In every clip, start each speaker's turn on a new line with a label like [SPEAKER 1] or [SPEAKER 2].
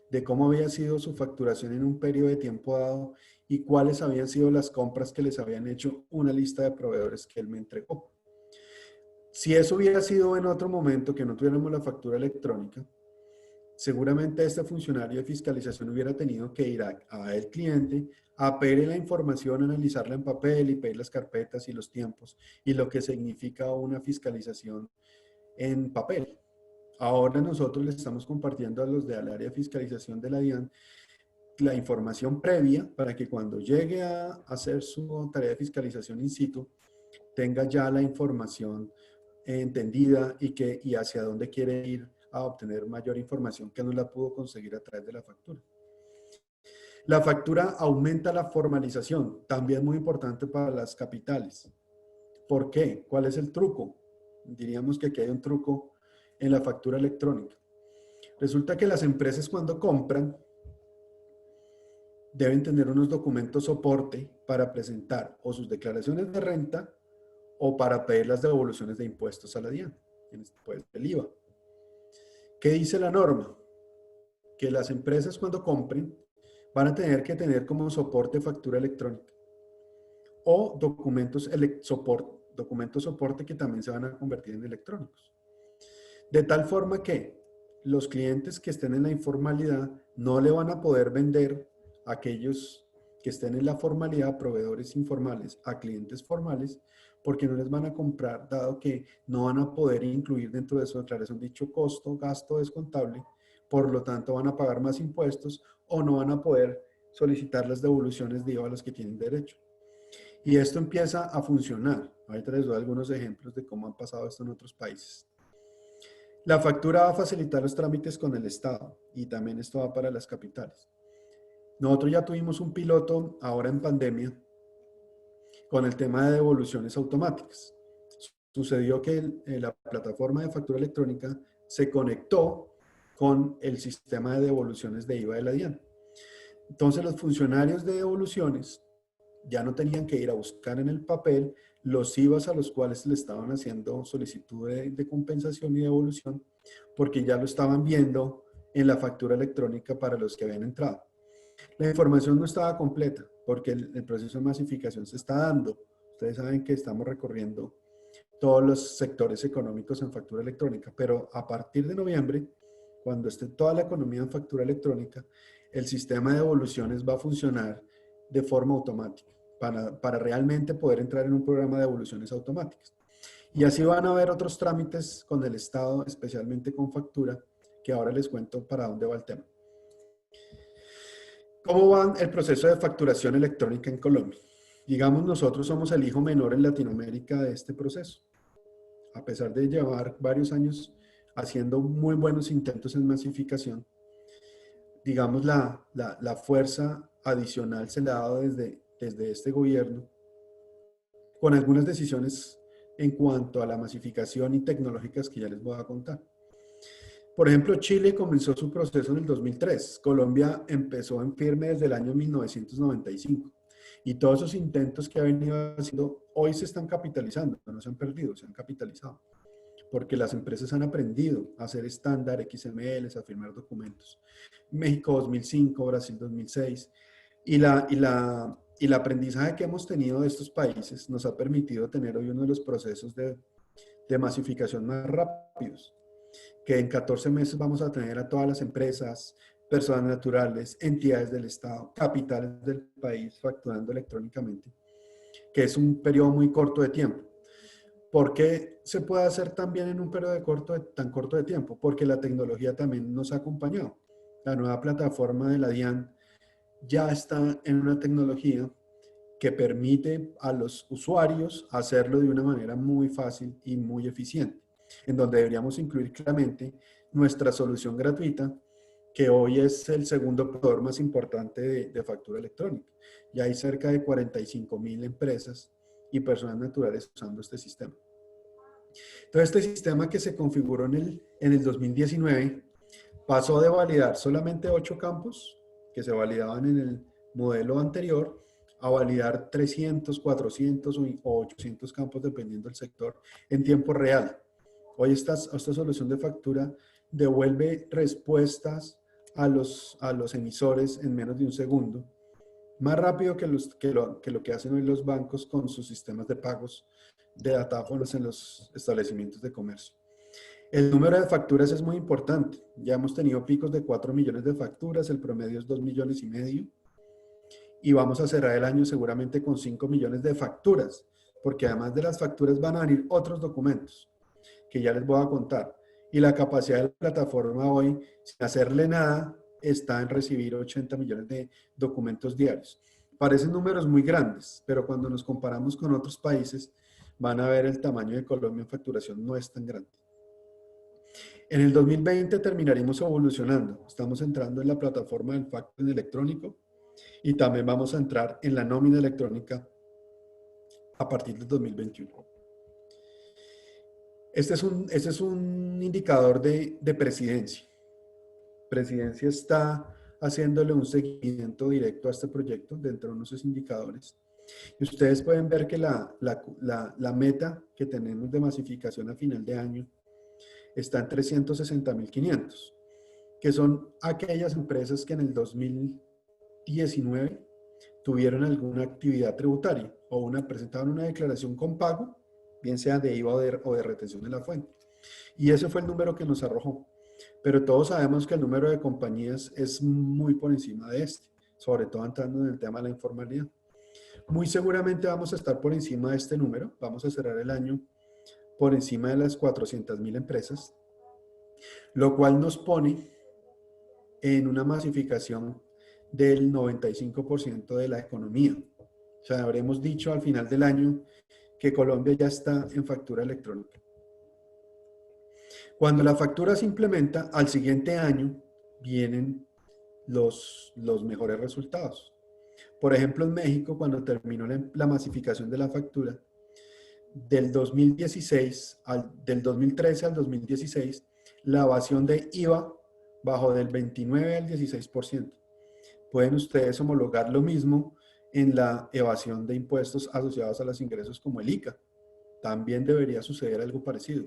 [SPEAKER 1] de cómo había sido su facturación en un periodo de tiempo dado y cuáles habían sido las compras que les habían hecho, una lista de proveedores que él me entregó. Si eso hubiera sido en otro momento, que no tuviéramos la factura electrónica, seguramente este funcionario de fiscalización hubiera tenido que ir a el cliente a pedir la información, analizarla en papel y pedir las carpetas y los tiempos y lo que significa una fiscalización en papel. Ahora nosotros le estamos compartiendo a los del área de fiscalización de la DIAN la información previa para que cuando llegue a hacer su tarea de fiscalización in situ, tenga ya la información entendida y hacia dónde quiere ir a obtener mayor información que no la pudo conseguir a través de la factura. La factura aumenta la formalización, también muy importante para las capitales. ¿Por qué? ¿Cuál es el truco? Diríamos que aquí hay un truco en la factura electrónica. Resulta que las empresas cuando compran deben tener unos documentos soporte para presentar o sus declaraciones de renta o para pedir las devoluciones de impuestos a la DIAN, pues el IVA. ¿Qué dice la norma? Que las empresas cuando compren van a tener que tener como soporte factura electrónica o documentos soporte que también se van a convertir en electrónicos. De tal forma que los clientes que estén en la informalidad no le van a poder vender a aquellos que estén en la formalidad, proveedores informales, a clientes formales, porque no les van a comprar, dado que no van a poder incluir dentro de su declaración dicho costo, gasto descontable, por lo tanto van a pagar más impuestos o no van a poder solicitar las devoluciones de IVA a los que tienen derecho. Y esto empieza a funcionar. Ahorita les doy algunos ejemplos de cómo han pasado esto en otros países. La factura va a facilitar los trámites con el Estado y también esto va para las capitales. Nosotros ya tuvimos un piloto ahora en pandemia con el tema de devoluciones automáticas. Sucedió que la plataforma de factura electrónica se conectó con el sistema de devoluciones de IVA de la DIAN. Entonces los funcionarios de devoluciones ya no tenían que ir a buscar en el papel los IVAs a los cuales le estaban haciendo solicitud de compensación y devolución, porque ya lo estaban viendo en la factura electrónica para los que habían entrado. La información no estaba completa, porque el proceso de masificación se está dando. Ustedes saben que estamos recorriendo todos los sectores económicos en factura electrónica, pero a partir de noviembre, cuando esté toda la economía en factura electrónica, el sistema de devoluciones va a funcionar de forma automática para realmente poder entrar en un programa de devoluciones automáticas. Y así van a haber otros trámites con el Estado, especialmente con factura, que ahora les cuento para dónde va el tema. ¿Cómo va el proceso de facturación electrónica en Colombia? Digamos, nosotros somos el hijo menor en Latinoamérica de este proceso. A pesar de llevar varios años haciendo muy buenos intentos en masificación, digamos, la fuerza adicional se le ha dado desde este gobierno, con algunas decisiones en cuanto a la masificación y tecnológicas que ya les voy a contar. Por ejemplo, Chile comenzó su proceso en el 2003. Colombia empezó en firme desde el año 1995. Y todos esos intentos que ha venido haciendo hoy se están capitalizando, no se han perdido, se han capitalizado. Porque las empresas han aprendido a hacer estándar XML, a firmar documentos. México 2005, Brasil 2006. Y el aprendizaje que hemos tenido de estos países nos ha permitido tener hoy uno de los procesos de masificación más rápidos, que en 14 meses vamos a tener a todas las empresas, personas naturales, entidades del Estado, capitales del país facturando electrónicamente, que es un periodo muy corto de tiempo. ¿Por qué se puede hacer también en un periodo tan corto de tiempo? Porque la tecnología también nos ha acompañado. La nueva plataforma de la DIAN ya está en una tecnología que permite a los usuarios hacerlo de una manera muy fácil y muy eficiente, en donde deberíamos incluir claramente nuestra solución gratuita, que hoy es el segundo proveedor más importante de factura electrónica. Ya hay cerca de 45,000 empresas y personas naturales usando este sistema. Entonces, este sistema que se configuró en el 2019 pasó de validar solamente 8 campos que se validaban en el modelo anterior a validar 300, 400 o 800 campos dependiendo del sector en tiempo real. Hoy esta solución de factura devuelve respuestas a los emisores en menos de un segundo, más rápido que lo que hacen hoy los bancos con sus sistemas de pagos de datáfonos en los establecimientos de comercio. El número de facturas es muy importante. Ya hemos tenido picos de 4 millones de facturas, el promedio es 2,5 millones y vamos a cerrar el año seguramente con 5 millones de facturas, porque además de las facturas van a venir otros documentos que ya les voy a contar. Y la capacidad de la plataforma hoy, sin hacerle nada, está en recibir 80 millones de documentos diarios. Parecen números muy grandes, pero cuando nos comparamos con otros países, van a ver el tamaño de Colombia en facturación no es tan grande. En el 2020 terminaremos evolucionando. Estamos entrando en la plataforma del factoring electrónico y también vamos a entrar en la nómina electrónica a partir del 2021. Este es un indicador de presidencia. Presidencia está haciéndole un seguimiento directo a este proyecto dentro de unos indicadores. Y ustedes pueden ver que la meta que tenemos de masificación a final de año está en 360.500, que son aquellas empresas que en el 2019 tuvieron alguna actividad tributaria o presentaron una declaración con pago, bien sea de IVA o de retención de la fuente. Y ese fue el número que nos arrojó. Pero todos sabemos que el número de compañías es muy por encima de este, sobre todo entrando en el tema de la informalidad. Muy seguramente vamos a estar por encima de este número, vamos a cerrar el año por encima de las 400.000 empresas, lo cual nos pone en una masificación del 95% de la economía. O sea, habremos dicho al final del año que Colombia ya está en factura electrónica. Cuando la factura se implementa, al siguiente año vienen los mejores resultados. Por ejemplo, en México, cuando terminó la masificación de la factura, del 2013 al 2016, la evasión de IVA bajó del 29 al 16%. Pueden ustedes homologar lo mismo en la evasión de impuestos asociados a los ingresos como el ICA. También debería suceder algo parecido.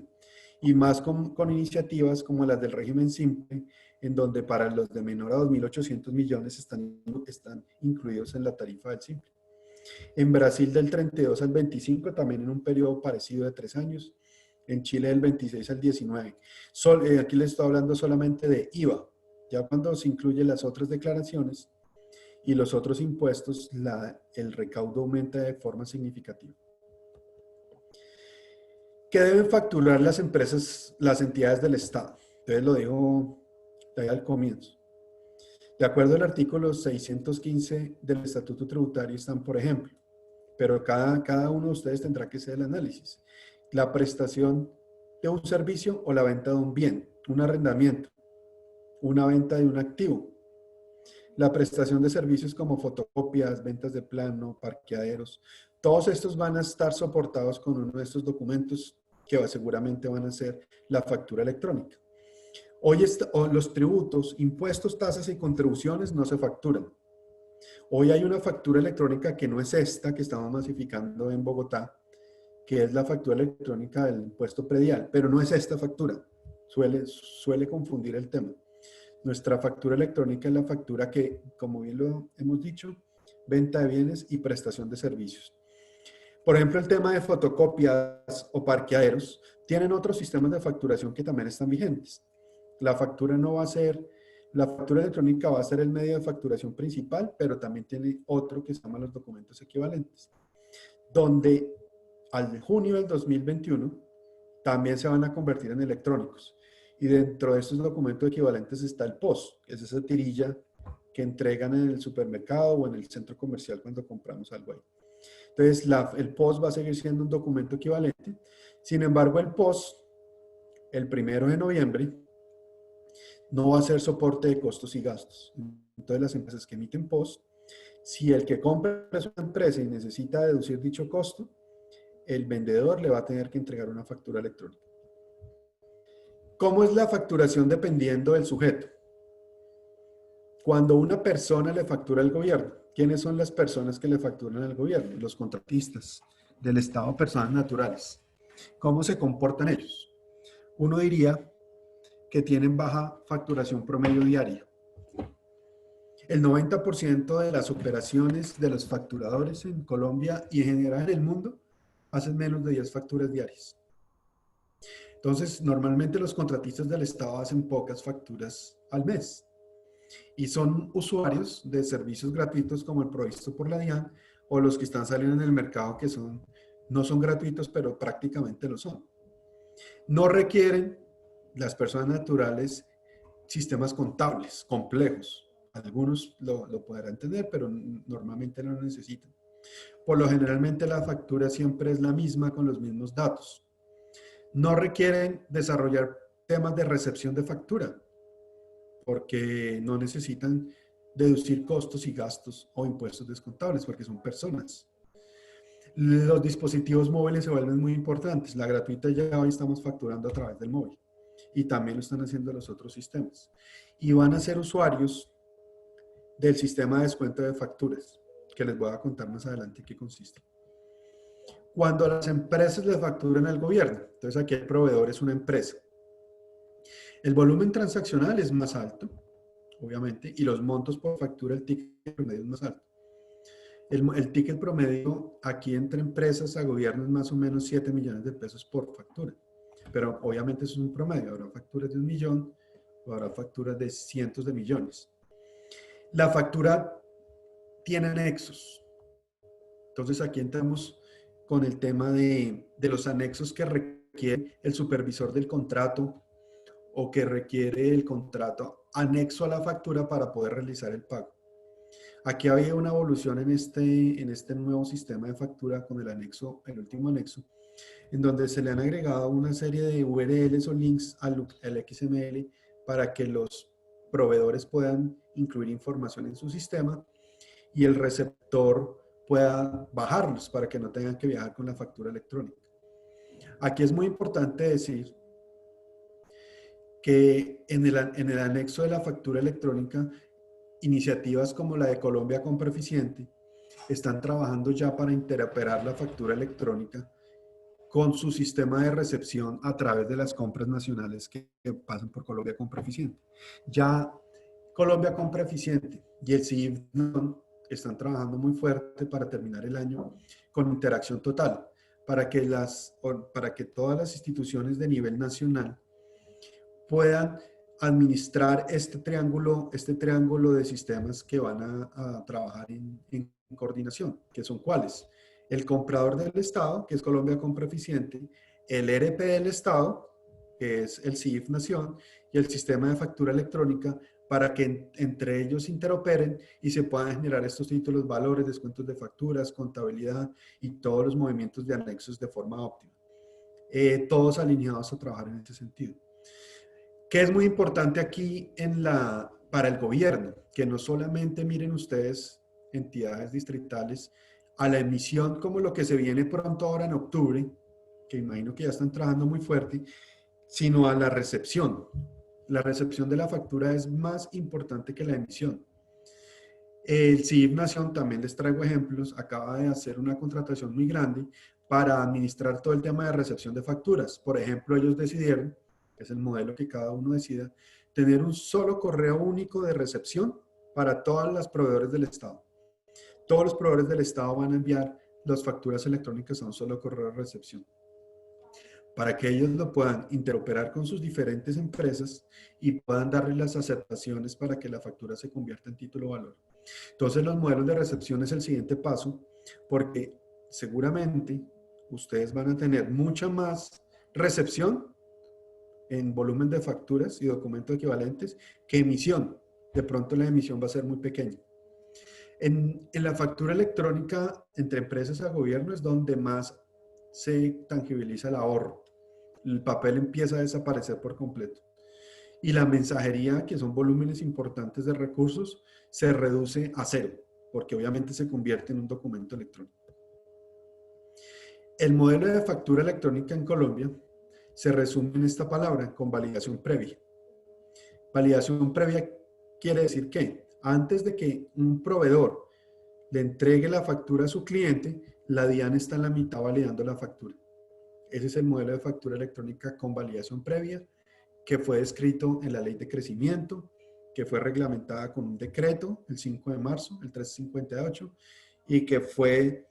[SPEAKER 1] Y más con iniciativas como las del régimen simple, en donde para los de menor a 2.800 millones están incluidos en la tarifa del simple. En Brasil del 32 al 25, también en un periodo parecido de 3 años. En Chile del 26 al 19. Aquí les estoy hablando solamente de IVA. Ya cuando se incluyen las otras declaraciones y los otros impuestos, el recaudo aumenta de forma significativa. ¿Qué deben facturar las empresas, las entidades del Estado? Entonces lo dijo ahí al comienzo. De acuerdo al artículo 615 del Estatuto Tributario están, por ejemplo, pero cada uno de ustedes tendrá que hacer el análisis. La prestación de un servicio o la venta de un bien, un arrendamiento, una venta de un activo. La prestación de servicios como fotocopias, ventas de plano, parqueaderos, todos estos van a estar soportados con uno de estos documentos que seguramente van a ser la factura electrónica. Hoy los tributos, impuestos, tasas y contribuciones no se facturan. Hoy hay una factura electrónica que no es esta que estamos masificando en Bogotá, que es la factura electrónica del impuesto predial, pero no es esta factura. Suele confundir el tema. Nuestra factura electrónica es la factura que, como bien lo hemos dicho, venta de bienes y prestación de servicios. Por ejemplo, el tema de fotocopias o parqueaderos tienen otros sistemas de facturación que también están vigentes. La factura electrónica va a ser el medio de facturación principal, pero también tiene otro que se llama los documentos equivalentes, donde al junio del 2021 también se van a convertir en electrónicos. Y dentro de estos documentos equivalentes está el POS, que es esa tirilla que entregan en el supermercado o en el centro comercial cuando compramos algo ahí. Entonces, el POS va a seguir siendo un documento equivalente. Sin embargo, el POS, el 1 de noviembre, no va a ser soporte de costos y gastos. Entonces, las empresas que emiten POS, si el que compra es una empresa y necesita deducir dicho costo, el vendedor le va a tener que entregar una factura electrónica. ¿Cómo es la facturación dependiendo del sujeto? Cuando una persona le factura al gobierno, ¿quiénes son las personas que le facturan al gobierno? Los contratistas del Estado, personas naturales. ¿Cómo se comportan ellos? Uno diría que tienen baja facturación promedio diaria. El 90% de las operaciones de los facturadores en Colombia y en general en el mundo hacen menos de 10 facturas diarias. Entonces, normalmente los contratistas del Estado hacen pocas facturas al mes y son usuarios de servicios gratuitos como el provisto por la DIAN o los que están saliendo en el mercado que no son gratuitos, pero prácticamente lo son. No requieren las personas naturales sistemas contables complejos. Algunos lo podrán tener, pero normalmente no lo necesitan. Por lo generalmente la factura siempre es la misma con los mismos datos. No requieren desarrollar temas de recepción de factura, porque no necesitan deducir costos y gastos o impuestos descontables, porque son personas. Los dispositivos móviles se vuelven muy importantes. La gratuita ya hoy estamos facturando a través del móvil y también lo están haciendo los otros sistemas. Y van a ser usuarios del sistema de descuento de facturas, que les voy a contar más adelante qué consiste. Cuando las empresas les facturan al gobierno, entonces aquí el proveedor es una empresa. El volumen transaccional es más alto, obviamente, y los montos por factura, el ticket promedio es más alto. El ticket promedio aquí entre empresas a gobierno es más o menos 7 millones de pesos por factura. Pero obviamente eso es un promedio. Habrá facturas de 1 millón o habrá facturas de cientos de millones. La factura tiene anexos. Entonces aquí entramos con el tema de los anexos que requiere el supervisor del contrato o que requiere el contrato anexo a la factura para poder realizar el pago. Aquí había una evolución en este nuevo sistema de factura con el anexo, el último anexo, en donde se le han agregado una serie de URLs o links al XML para que los proveedores puedan incluir información en su sistema y el receptor pueda bajarlos para que no tengan que viajar con la factura electrónica. Aquí es muy importante decir que en el anexo de la factura electrónica, iniciativas como la de Colombia Compra Eficiente están trabajando ya para interoperar la factura electrónica con su sistema de recepción a través de las compras nacionales que pasan por Colombia Compra Eficiente. Ya Colombia Compra Eficiente y el CIF están trabajando muy fuerte para terminar el año con interacción total, para que todas las instituciones de nivel nacional puedan administrar este triángulo de sistemas que van a trabajar en coordinación, que son cuáles: el comprador del Estado, que es Colombia Compra Eficiente, el ERP del Estado, que es el CIF Nación, y el sistema de factura electrónica, para que entre ellos interoperen y se puedan generar estos títulos, valores, descuentos de facturas, contabilidad y todos los movimientos de anexos de forma óptima. Todos alineados a trabajar en este sentido. ¿Qué es muy importante aquí para el gobierno? Que no solamente miren ustedes, entidades distritales, a la emisión como lo que se viene pronto ahora en octubre, que imagino que ya están trabajando muy fuerte, sino a la recepción. La recepción de la factura es más importante que la emisión. El CIF Nación, también les traigo ejemplos, acaba de hacer una contratación muy grande para administrar todo el tema de recepción de facturas. Por ejemplo, ellos decidieron, que es el modelo que cada uno decida, tener un solo correo único de recepción para todos los proveedores del Estado. Todos los proveedores del Estado van a enviar las facturas electrónicas a un solo correo de recepción, para que ellos lo puedan interoperar con sus diferentes empresas y puedan darle las aceptaciones para que la factura se convierta en título valor. Entonces los modelos de recepción es el siguiente paso, porque seguramente ustedes van a tener mucha más recepción en volumen de facturas y documentos equivalentes que emisión. De pronto la emisión va a ser muy pequeña. En la factura electrónica entre empresas a gobierno es donde más se tangibiliza el ahorro. El papel empieza a desaparecer por completo. Y la mensajería, que son volúmenes importantes de recursos, se reduce a cero, porque obviamente se convierte en un documento electrónico. El modelo de factura electrónica en Colombia se resume en esta palabra: con validación previa. Validación previa quiere decir que antes de que un proveedor le entregue la factura a su cliente, la DIAN está en la mitad validando la factura. Ese es el modelo de factura electrónica con validación previa, que fue descrito en la Ley de Crecimiento que fue reglamentada con un decreto el 5 de marzo, el 358, y que fue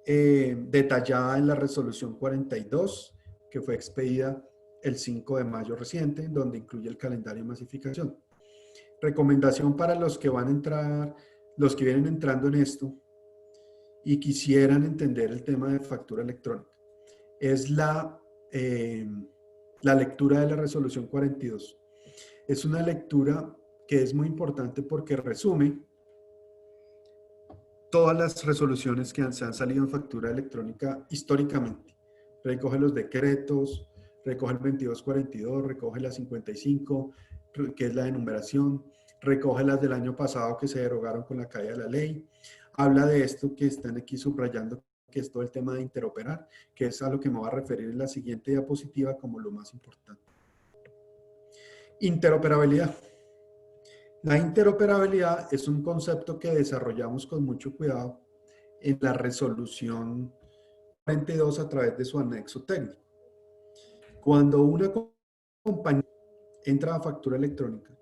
[SPEAKER 1] detallada en la resolución 42, que fue expedida el 5 de mayo reciente, donde incluye el calendario de masificación. Recomendación para los que van a entrar, los que vienen entrando en esto y quisieran entender el tema de factura electrónica, es la lectura de la resolución 42. Es una lectura que es muy importante porque resume todas las resoluciones que se han salido en factura electrónica históricamente. Recoge los decretos, recoge el 2242, recoge la 55, que es la enumeración, recoge las del año pasado que se derogaron con la caída de la ley. Habla de esto que están aquí subrayando, que es todo el tema de interoperar, que es a lo que me voy a referir en la siguiente diapositiva como lo más importante. Interoperabilidad. La interoperabilidad es un concepto que desarrollamos con mucho cuidado en la resolución 42 a través de su anexo técnico. Cuando una compañía entra a factura electrónica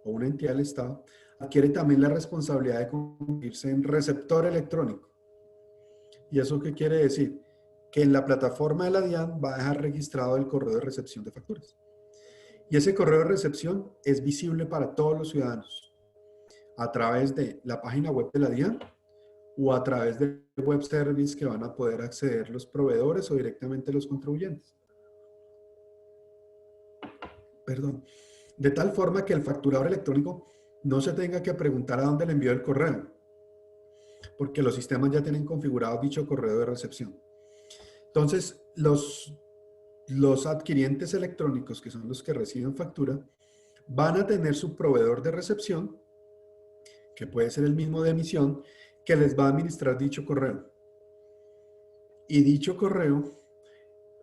[SPEAKER 1] o una entidad del Estado, adquiere también la responsabilidad de convertirse en receptor electrónico. ¿Y eso qué quiere decir? Que en la plataforma de la DIAN va a dejar registrado el correo de recepción de facturas. Y ese correo de recepción es visible para todos los ciudadanos a través de la página web de la DIAN o a través de web service que van a poder acceder los proveedores o directamente los contribuyentes. Perdón. De tal forma que el facturador electrónico no se tenga que preguntar a dónde le envió el correo, porque los sistemas ya tienen configurado dicho correo de recepción. Entonces, los adquirientes electrónicos, que son los que reciben factura, van a tener su proveedor de recepción, que puede ser el mismo de emisión, que les va a administrar dicho correo. Y dicho correo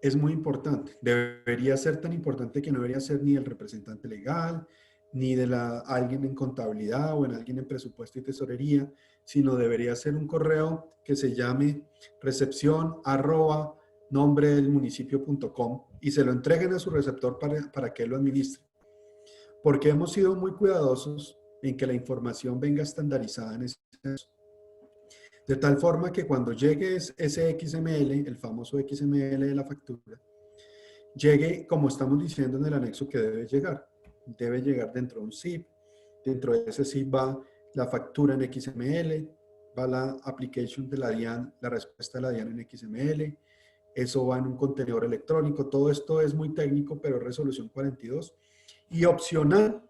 [SPEAKER 1] es muy importante. Debería ser tan importante que no debería ser ni el representante legal, ni de alguien en contabilidad o en alguien en presupuesto y tesorería, sino debería ser un correo que se llame recepción@nombredelmunicipio.com y se lo entreguen a su receptor para que él lo administre. Porque hemos sido muy cuidadosos en que la información venga estandarizada en ese caso. De tal forma que cuando llegue ese XML, el famoso XML de la factura, llegue como estamos diciendo en el anexo que debe llegar. Debe llegar dentro de un zip. Dentro de ese zip va la factura en XML, va la application de la DIAN, la respuesta de la DIAN en XML, eso va en un contenedor electrónico. Todo esto es muy técnico, pero es resolución 42. Y opcional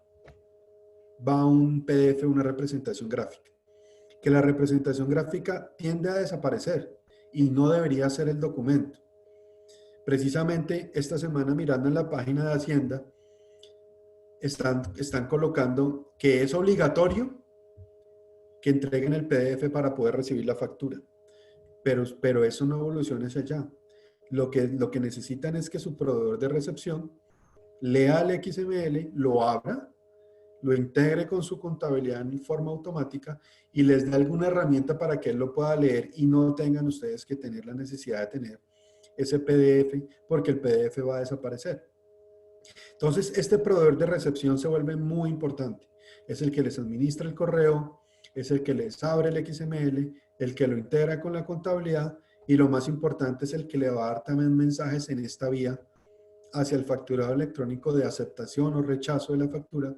[SPEAKER 1] va un PDF, una representación gráfica. Que la representación gráfica tiende a desaparecer y no debería ser el documento. Precisamente esta semana mirando en la página de Hacienda, están colocando que es obligatorio que entreguen el PDF para poder recibir la factura. Pero eso no evoluciona hacia allá. Lo que necesitan es que su proveedor de recepción lea el XML, lo abra, lo integre con su contabilidad en forma automática y les dé alguna herramienta para que él lo pueda leer y no tengan ustedes que tener la necesidad de tener ese PDF porque el PDF va a desaparecer. Entonces, este proveedor de recepción se vuelve muy importante. Es el que les administra el correo, es el que les abre el XML, el que lo integra con la contabilidad y lo más importante es el que le va a dar también mensajes en esta vía hacia el facturado electrónico de aceptación o rechazo de la factura,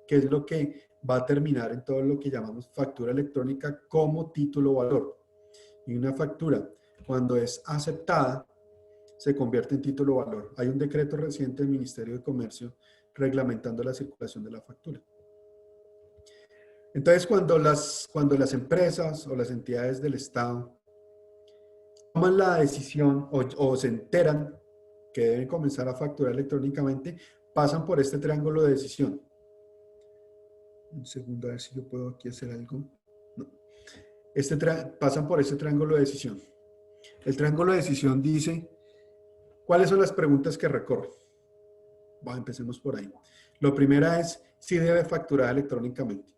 [SPEAKER 1] que es lo que va a terminar en todo lo que llamamos factura electrónica como título valor. Y una factura, cuando es aceptada, se convierte en título valor. Hay un decreto reciente del Ministerio de Comercio reglamentando la circulación de la factura. Entonces, cuando las empresas o las entidades del Estado toman la decisión o se enteran que deben comenzar a facturar electrónicamente, pasan por este triángulo de decisión. Un segundo, a ver si yo puedo aquí hacer algo. No. Pasan por este triángulo de decisión. El triángulo de decisión dice, ¿cuáles son las preguntas que recorre? Bueno, empecemos por ahí. Lo primera es si debe facturar electrónicamente.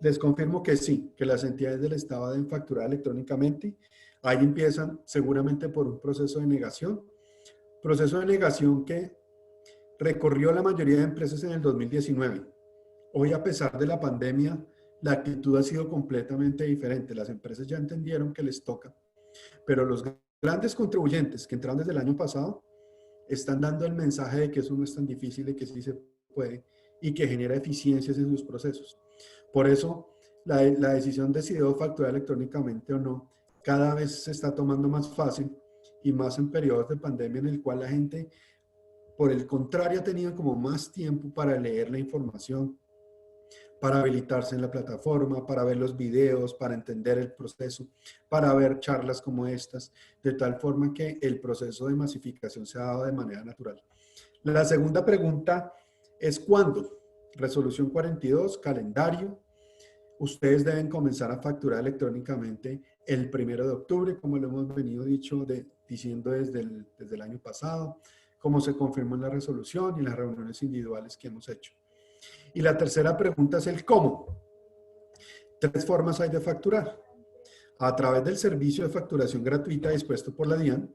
[SPEAKER 1] Les confirmo que sí, que las entidades del Estado deben facturar electrónicamente. Ahí empiezan seguramente por un proceso de negación. Proceso de negación que recorrió la mayoría de empresas en el 2019. Hoy, a pesar de la pandemia, la actitud ha sido completamente diferente. Las empresas ya entendieron que les toca, pero los grandes contribuyentes que entraron desde el año pasado están dando el mensaje de que eso no es tan difícil, de que sí se puede y que genera eficiencias en sus procesos. Por eso, la decisión de si debo facturar electrónicamente o no, cada vez se está tomando más fácil y más en periodos de pandemia en el cual la gente, por el contrario, ha tenido como más tiempo para leer la información, para habilitarse en la plataforma, para ver los videos, para entender el proceso, para ver charlas como estas, de tal forma que el proceso de masificación se ha dado de manera natural. La segunda pregunta es ¿cuándo? Resolución 42, calendario. Ustedes deben comenzar a facturar electrónicamente el 1 de octubre, como lo hemos venido diciendo desde el año pasado, como se confirmó en la resolución y en las reuniones individuales que hemos hecho. Y la tercera pregunta es el cómo. Tres formas hay de facturar. A través del servicio de facturación gratuita dispuesto por la DIAN,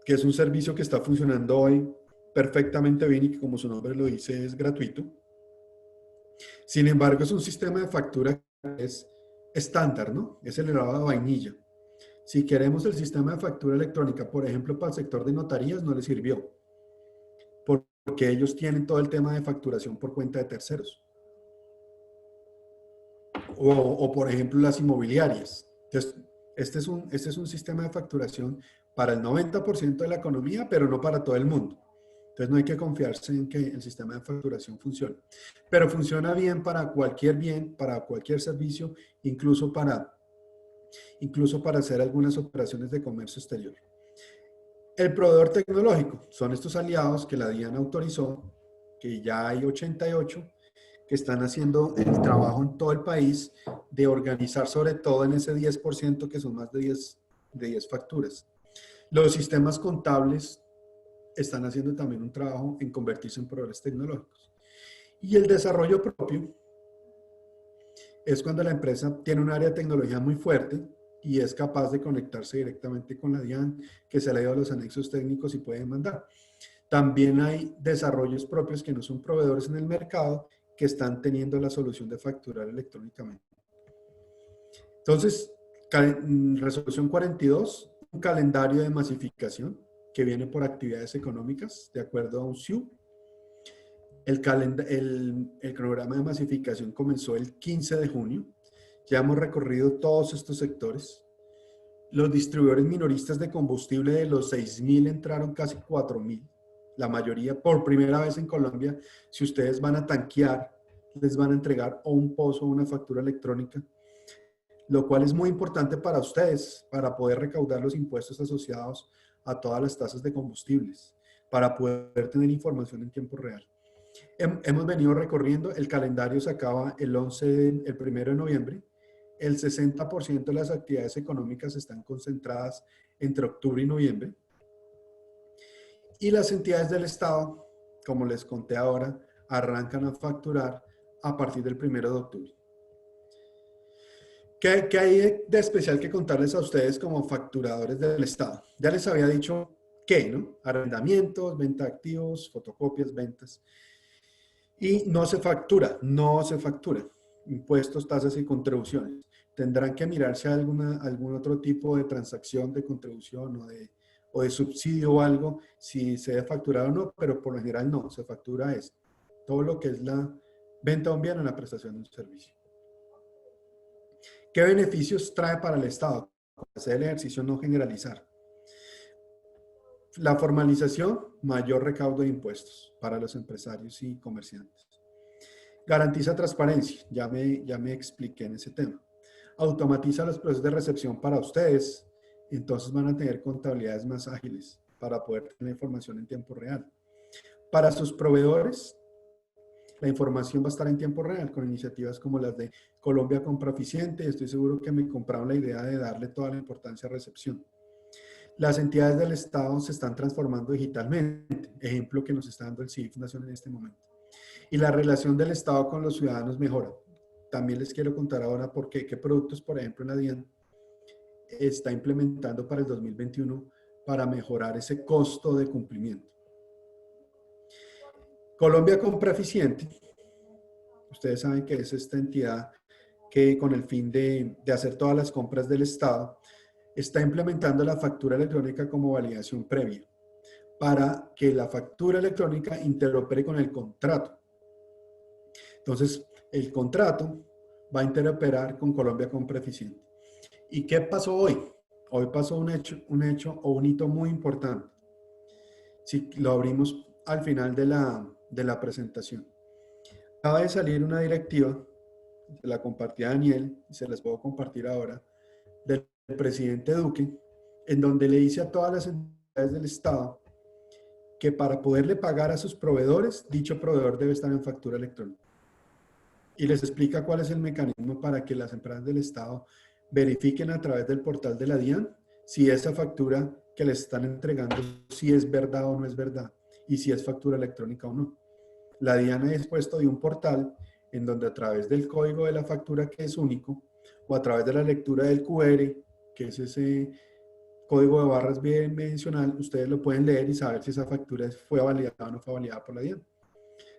[SPEAKER 1] que es un servicio que está funcionando hoy perfectamente bien y que, como su nombre lo dice, es gratuito. Sin embargo, es un sistema de factura que es estándar, ¿no? Es el helado de vainilla. Si queremos el sistema de factura electrónica, por ejemplo, para el sector de notarías, no le sirvió, porque ellos tienen todo el tema de facturación por cuenta de terceros. O por ejemplo, las inmobiliarias. Entonces, este es un sistema de facturación para el 90% de la economía, pero no para todo el mundo. Entonces, no hay que confiarse en que el sistema de facturación funcione. Pero funciona bien, para cualquier servicio, incluso para hacer algunas operaciones de comercio exterior. El proveedor tecnológico son estos aliados que la DIAN autorizó, que ya hay 88, que están haciendo el trabajo en todo el país de organizar sobre todo en ese 10% que son más de 10 facturas. Los sistemas contables están haciendo también un trabajo en convertirse en proveedores tecnológicos. Y el desarrollo propio es cuando la empresa tiene un área de tecnología muy fuerte y es capaz de conectarse directamente con la DIAN, que se le ha ido a los anexos técnicos y puede mandar. También hay desarrollos propios que no son proveedores en el mercado que están teniendo la solución de facturar electrónicamente. Entonces, resolución 42, un calendario de masificación que viene por actividades económicas, de acuerdo a un SIU. El cronograma de masificación comenzó el 15 de junio. Ya hemos recorrido todos estos sectores. Los distribuidores minoristas de combustible, de los 6.000 entraron casi 4.000. La mayoría por primera vez en Colombia. Si ustedes van a tanquear, les van a entregar o un pozo o una factura electrónica, lo cual es muy importante para ustedes, para poder recaudar los impuestos asociados a todas las tasas de combustibles, para poder tener información en tiempo real. Hemos venido recorriendo, el calendario se acaba el 1 de noviembre. El 60% de las actividades económicas están concentradas entre octubre y noviembre. Y las entidades del Estado, como les conté ahora, arrancan a facturar a partir del 1 de octubre. ¿Qué hay de especial que contarles a ustedes como facturadores del Estado? Ya les había dicho qué, ¿no? Arrendamientos, venta de activos, fotocopias, ventas. Y no se factura. Impuestos, tasas y contribuciones. Tendrán que mirar si hay algún otro tipo de transacción de contribución o de subsidio o algo, si se debe facturar o no, pero por lo general no, se factura todo lo que es la venta de un bien o la prestación de un servicio. ¿Qué beneficios trae para el Estado? Hacer el ejercicio no generalizar. La formalización, mayor recaudo de impuestos para los empresarios y comerciantes. Garantiza transparencia, ya me expliqué en ese tema. Automatiza los procesos de recepción para ustedes, entonces van a tener contabilidades más ágiles para poder tener información en tiempo real. Para sus proveedores, la información va a estar en tiempo real con iniciativas como las de Colombia Compra Eficiente. Estoy seguro que me compraron la idea de darle toda la importancia a recepción. Las entidades del Estado se están transformando digitalmente, ejemplo que nos está dando el CIF Nacional en este momento. Y la relación del Estado con los ciudadanos mejora. También les quiero contar ahora por qué productos, por ejemplo, la DIAN está implementando para el 2021 para mejorar ese costo de cumplimiento. Colombia Compra Eficiente, ustedes saben que es esta entidad que con el fin de hacer todas las compras del Estado, está implementando la factura electrónica como validación previa para que la factura electrónica interopere con el contrato. Entonces, el contrato va a interoperar con Colombia Compra Eficiente. ¿Y qué pasó hoy? Hoy pasó un hecho o un hito muy importante. Si lo abrimos al final de la presentación. Acaba de salir una directiva, se la compartí a Daniel y se las puedo compartir ahora, del presidente Duque, en donde le dice a todas las entidades del Estado que para poderle pagar a sus proveedores, dicho proveedor debe estar en factura electrónica. Y les explica cuál es el mecanismo para que las empresas del Estado verifiquen a través del portal de la DIAN si esa factura que les están entregando, si es verdad o no es verdad, y si es factura electrónica o no. La DIAN ha dispuesto de un portal en donde a través del código de la factura, que es único, o a través de la lectura del QR, que es ese código de barras bidimensional, ustedes lo pueden leer y saber si esa factura fue validada o no fue validada por la DIAN.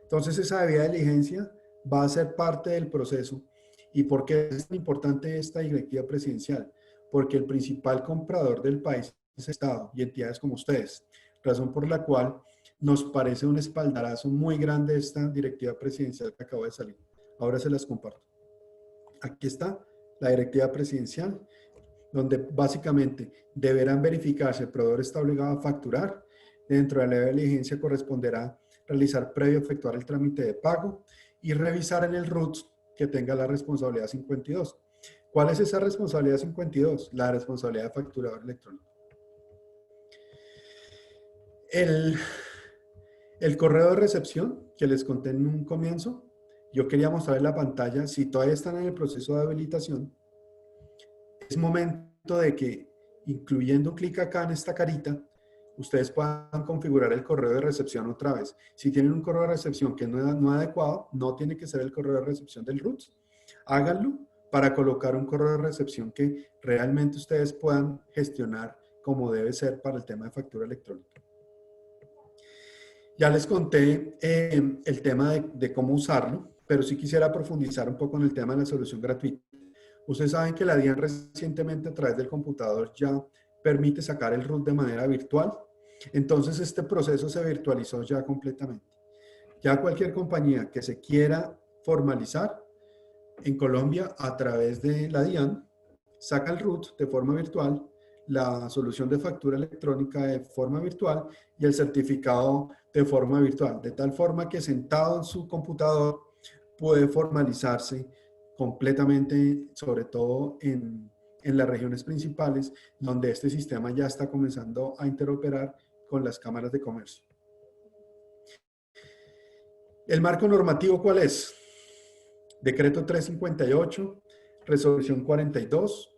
[SPEAKER 1] Entonces, esa debida diligencia va a ser parte del proceso. ¿Y por qué es tan importante esta directiva presidencial? Porque el principal comprador del país es el Estado y entidades como ustedes, razón por la cual nos parece un espaldarazo muy grande esta directiva presidencial que acaba de salir. Ahora se las comparto. Aquí está la directiva presidencial, donde básicamente deberán verificar si el proveedor está obligado a facturar. Dentro de la diligencia corresponderá realizar previo efectuar el trámite de pago y revisar en el RUT que tenga la responsabilidad 52. ¿Cuál es esa responsabilidad 52? La responsabilidad de facturador electrónico. El correo de recepción que les conté en un comienzo, yo quería mostrar en la pantalla, si todavía están en el proceso de habilitación, es momento de que, incluyendo clic acá en esta carita, ustedes puedan configurar el correo de recepción otra vez. Si tienen un correo de recepción que no es adecuado, no tiene que ser el correo de recepción del root. Háganlo para colocar un correo de recepción que realmente ustedes puedan gestionar como debe ser para el tema de factura electrónica. Ya les conté el tema de cómo usarlo, pero sí quisiera profundizar un poco en el tema de la solución gratuita. Ustedes saben que la DIAN recientemente a través del computador ya permite sacar el RUT de manera virtual. Entonces este proceso se virtualizó ya completamente. Ya cualquier compañía que se quiera formalizar en Colombia a través de la DIAN, saca el RUT de forma virtual, la solución de factura electrónica de forma virtual y el certificado de forma virtual, de tal forma que sentado en su computador puede formalizarse completamente, sobre todo en las regiones principales, donde este sistema ya está comenzando a interoperar con las cámaras de comercio. ¿El marco normativo cuál es? Decreto 358, resolución 42.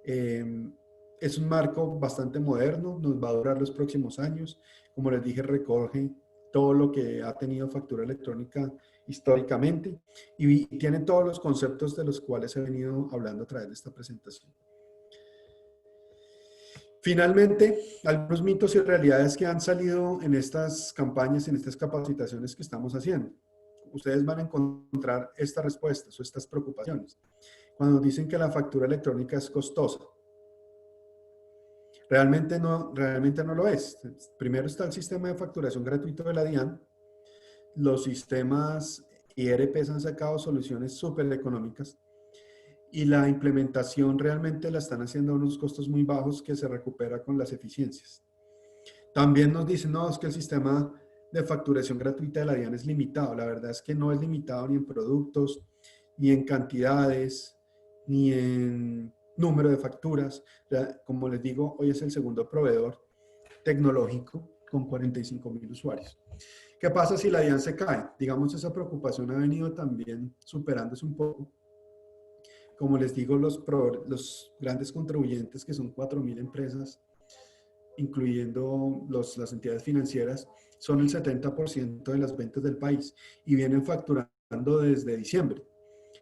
[SPEAKER 1] Es un marco bastante moderno, nos va a durar los próximos años. Como les dije, recoge todo lo que ha tenido factura electrónica históricamente y tiene todos los conceptos de los cuales he venido hablando a través de esta presentación. Finalmente, algunos mitos y realidades que han salido en estas campañas, en estas capacitaciones que estamos haciendo. Ustedes van a encontrar estas respuestas o estas preocupaciones. Cuando dicen que la factura electrónica es costosa, realmente no lo es. Primero está el sistema de facturación gratuito de la DIAN. Los sistemas IRPs han sacado soluciones súper económicas y la implementación realmente la están haciendo a unos costos muy bajos que se recupera con las eficiencias. También nos dicen, no, es que el sistema de facturación gratuita de la DIAN es limitado. La verdad es que no es limitado ni en productos, ni en cantidades, ni en número de facturas. Como les digo, hoy es el segundo proveedor tecnológico con 45,000 usuarios. ¿Qué pasa si la DIAN se cae? Digamos, esa preocupación ha venido también superándose un poco. Como les digo, los grandes contribuyentes, que son 4,000 empresas, incluyendo las entidades financieras, son el 70% de las ventas del país y vienen facturando desde diciembre.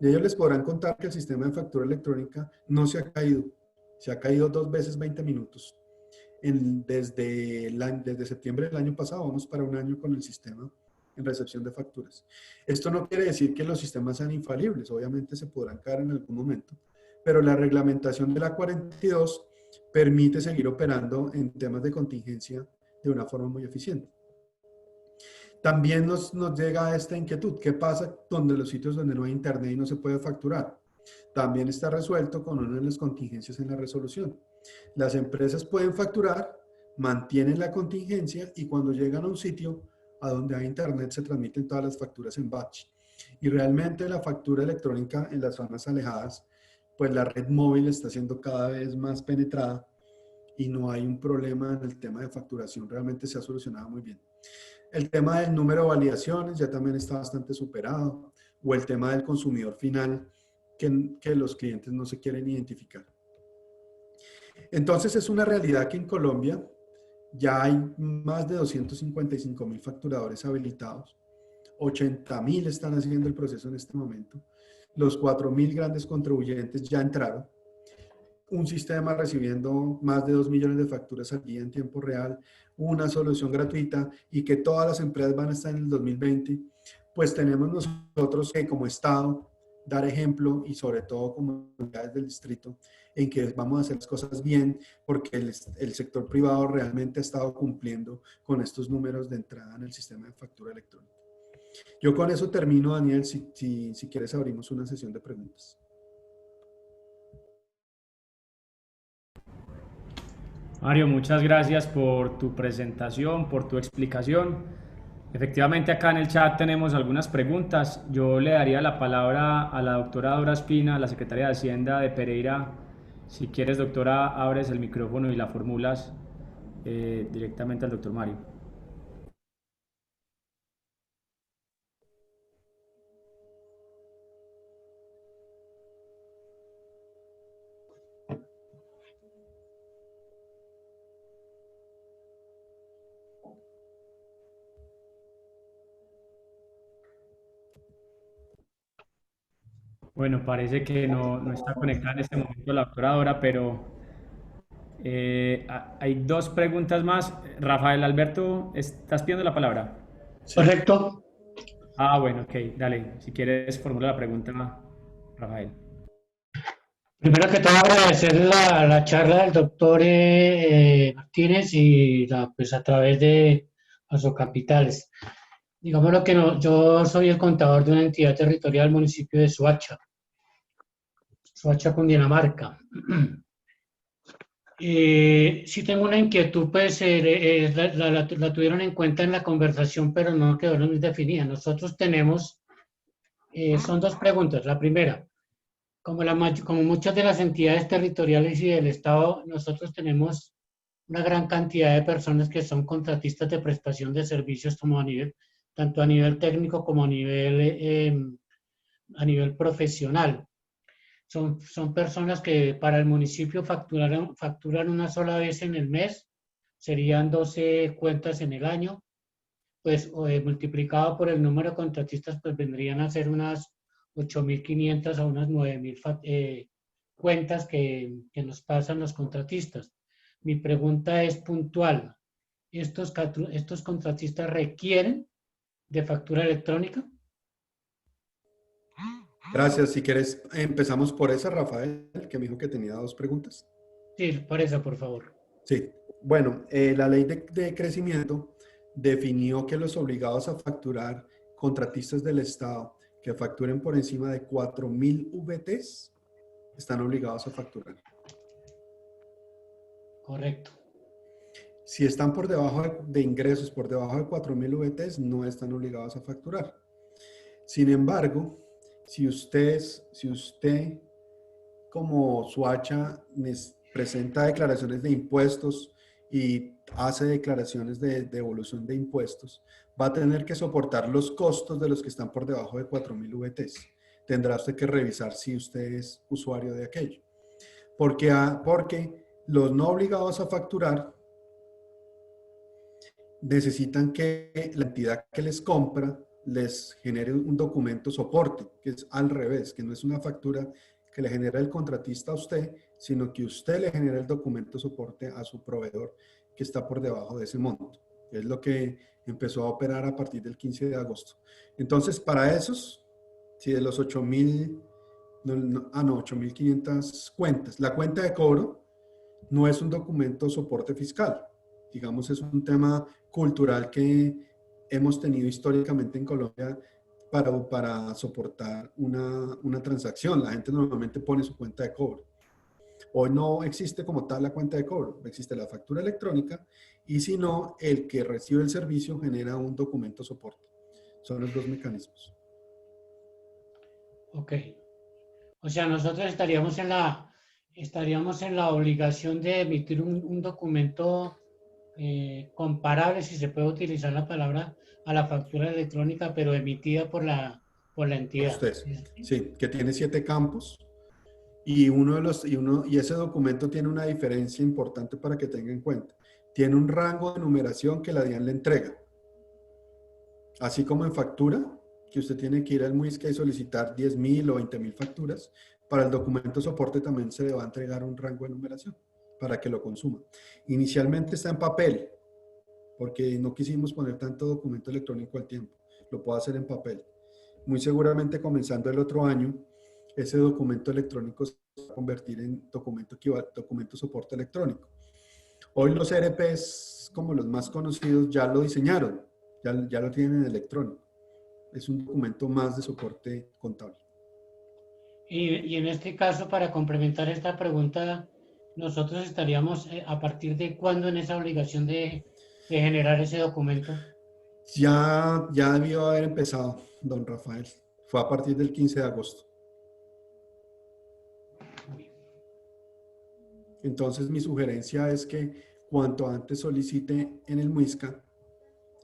[SPEAKER 1] Y ellos les podrán contar que el sistema de factura electrónica no se ha caído. Se ha caído 2 veces 20 minutos. Desde septiembre del año pasado, vamos para un año con el sistema en recepción de facturas. Esto no quiere decir que los sistemas sean infalibles, obviamente se podrán caer en algún momento, pero la reglamentación de la 42 permite seguir operando en temas de contingencia de una forma muy eficiente. También nos llega esta inquietud, ¿qué pasa donde los sitios donde no hay internet y no se puede facturar? También está resuelto con una de las contingencias en la resolución. Las empresas pueden facturar, mantienen la contingencia y cuando llegan a un sitio a donde hay internet se transmiten todas las facturas en batch. Y realmente la factura electrónica en las zonas alejadas, pues la red móvil está siendo cada vez más penetrada y no hay un problema en el tema de facturación, realmente se ha solucionado muy bien. El tema del número de validaciones ya también está bastante superado, o el tema del consumidor final que los clientes no se quieren identificar. Entonces es una realidad que en Colombia ya hay más de 255.000 facturadores habilitados, 80.000 están haciendo el proceso en este momento, los 4.000 grandes contribuyentes ya entraron, un sistema recibiendo más de 2 millones de facturas al día en tiempo real, una solución gratuita y que todas las empresas van a estar en el 2020, pues tenemos nosotros que como Estado dar ejemplo y sobre todo como comunidades del distrito en que vamos a hacer las cosas bien porque el sector privado realmente ha estado cumpliendo con estos números de entrada en el sistema de factura electrónica. Yo con eso termino, Daniel, si quieres abrimos una sesión de preguntas.
[SPEAKER 2] Mario, muchas gracias por tu presentación, por tu explicación. Efectivamente, acá en el chat tenemos algunas preguntas. Yo le daría la palabra a la doctora Dora Espina, la secretaria de Hacienda de Pereira. Si quieres, doctora, abres el micrófono y la formulas directamente al doctor Mario. Bueno, parece que no está conectada en este momento la doctora Dora, pero hay dos preguntas más. Rafael Alberto, ¿estás pidiendo la palabra?
[SPEAKER 1] Sí.
[SPEAKER 3] Correcto.
[SPEAKER 2] Ah, bueno, ok, dale. Si quieres, formula la pregunta, Rafael.
[SPEAKER 3] Primero que todo, agradecer la charla del doctor Martínez y pues a través de Capitales. Digamos lo que no, yo soy el contador de una entidad territorial del municipio de Soacha, Cundinamarca. Sí tengo una inquietud, pues la tuvieron en cuenta en la conversación, pero no quedó muy definida. Nosotros tenemos, son dos preguntas. La primera, como muchas de las entidades territoriales y del Estado, nosotros tenemos una gran cantidad de personas que son contratistas de prestación de servicios tanto a nivel técnico como a nivel profesional. Son personas que para el municipio facturan una sola vez en el mes, serían 12 cuentas en el año, pues multiplicado por el número de contratistas, pues vendrían a ser unas 8.500 a unas 9.000 cuentas que nos pasan los contratistas. Mi pregunta es puntual. ¿Estos contratistas requieren de factura electrónica?
[SPEAKER 1] Gracias. Si quieres, empezamos por esa, Rafael, que me dijo que tenía dos preguntas.
[SPEAKER 3] Sí, por eso, por favor.
[SPEAKER 1] Sí. Bueno, la ley de crecimiento definió que los obligados a facturar contratistas del Estado que facturen por encima de 4.000 VTs están obligados a facturar.
[SPEAKER 3] Correcto.
[SPEAKER 1] Si están por debajo de ingresos, por debajo de 4.000 VTs, no están obligados a facturar. Sin embargo, si usted como Soacha presenta declaraciones de impuestos y hace declaraciones de devolución de impuestos, va a tener que soportar los costos de los que están por debajo de 4.000 VTs. Tendrá usted que revisar si usted es usuario de aquello. Porque los no obligados a facturar necesitan que la entidad que les compra les genere un documento soporte, que es al revés, que no es una factura que le genera el contratista a usted, sino que usted le genera el documento soporte a su proveedor que está por debajo de ese monto. Es lo que empezó a operar a partir del 15 de agosto. Entonces, para esos, si de los 8.000, 8.500 cuentas, la cuenta de cobro no es un documento soporte fiscal. Digamos, es un tema cultural que hemos tenido históricamente en Colombia para soportar una transacción. La gente normalmente pone su cuenta de cobro. Hoy no existe como tal la cuenta de cobro, existe la factura electrónica y si no, el que recibe el servicio genera un documento soporte. Son los dos mecanismos.
[SPEAKER 3] Ok. O sea, nosotros estaríamos en la obligación de emitir un documento comparable, si se puede utilizar la palabra, a la factura electrónica, pero emitida por la
[SPEAKER 1] Por
[SPEAKER 3] entidad.
[SPEAKER 1] ustedes.
[SPEAKER 3] ¿Sí?
[SPEAKER 1] Sí, que tiene 7 campos y, y ese documento tiene una diferencia importante para que tengan en cuenta. Tiene un rango de numeración que la DIAN le entrega. Así como en factura, que usted tiene que ir al MUISCA y solicitar 10.000 o 20.000 facturas, para el documento soporte también se le va a entregar un rango de numeración para que lo consuma. Inicialmente está en papel, porque no quisimos poner tanto documento electrónico al tiempo. Lo puedo hacer en papel. Muy seguramente comenzando el otro año, ese documento electrónico se va a convertir en documento soporte electrónico. Hoy los ERPs, como los más conocidos, ya lo diseñaron, ya lo tienen en electrónico. Es un documento más de soporte contable.
[SPEAKER 3] Y en este caso, para complementar esta pregunta, nosotros estaríamos a partir de cuándo en esa obligación de generar ese documento.
[SPEAKER 1] Ya debió haber empezado, don Rafael. Fue a partir del 15 de agosto. Entonces, mi sugerencia es que cuanto antes solicite en el MUISCA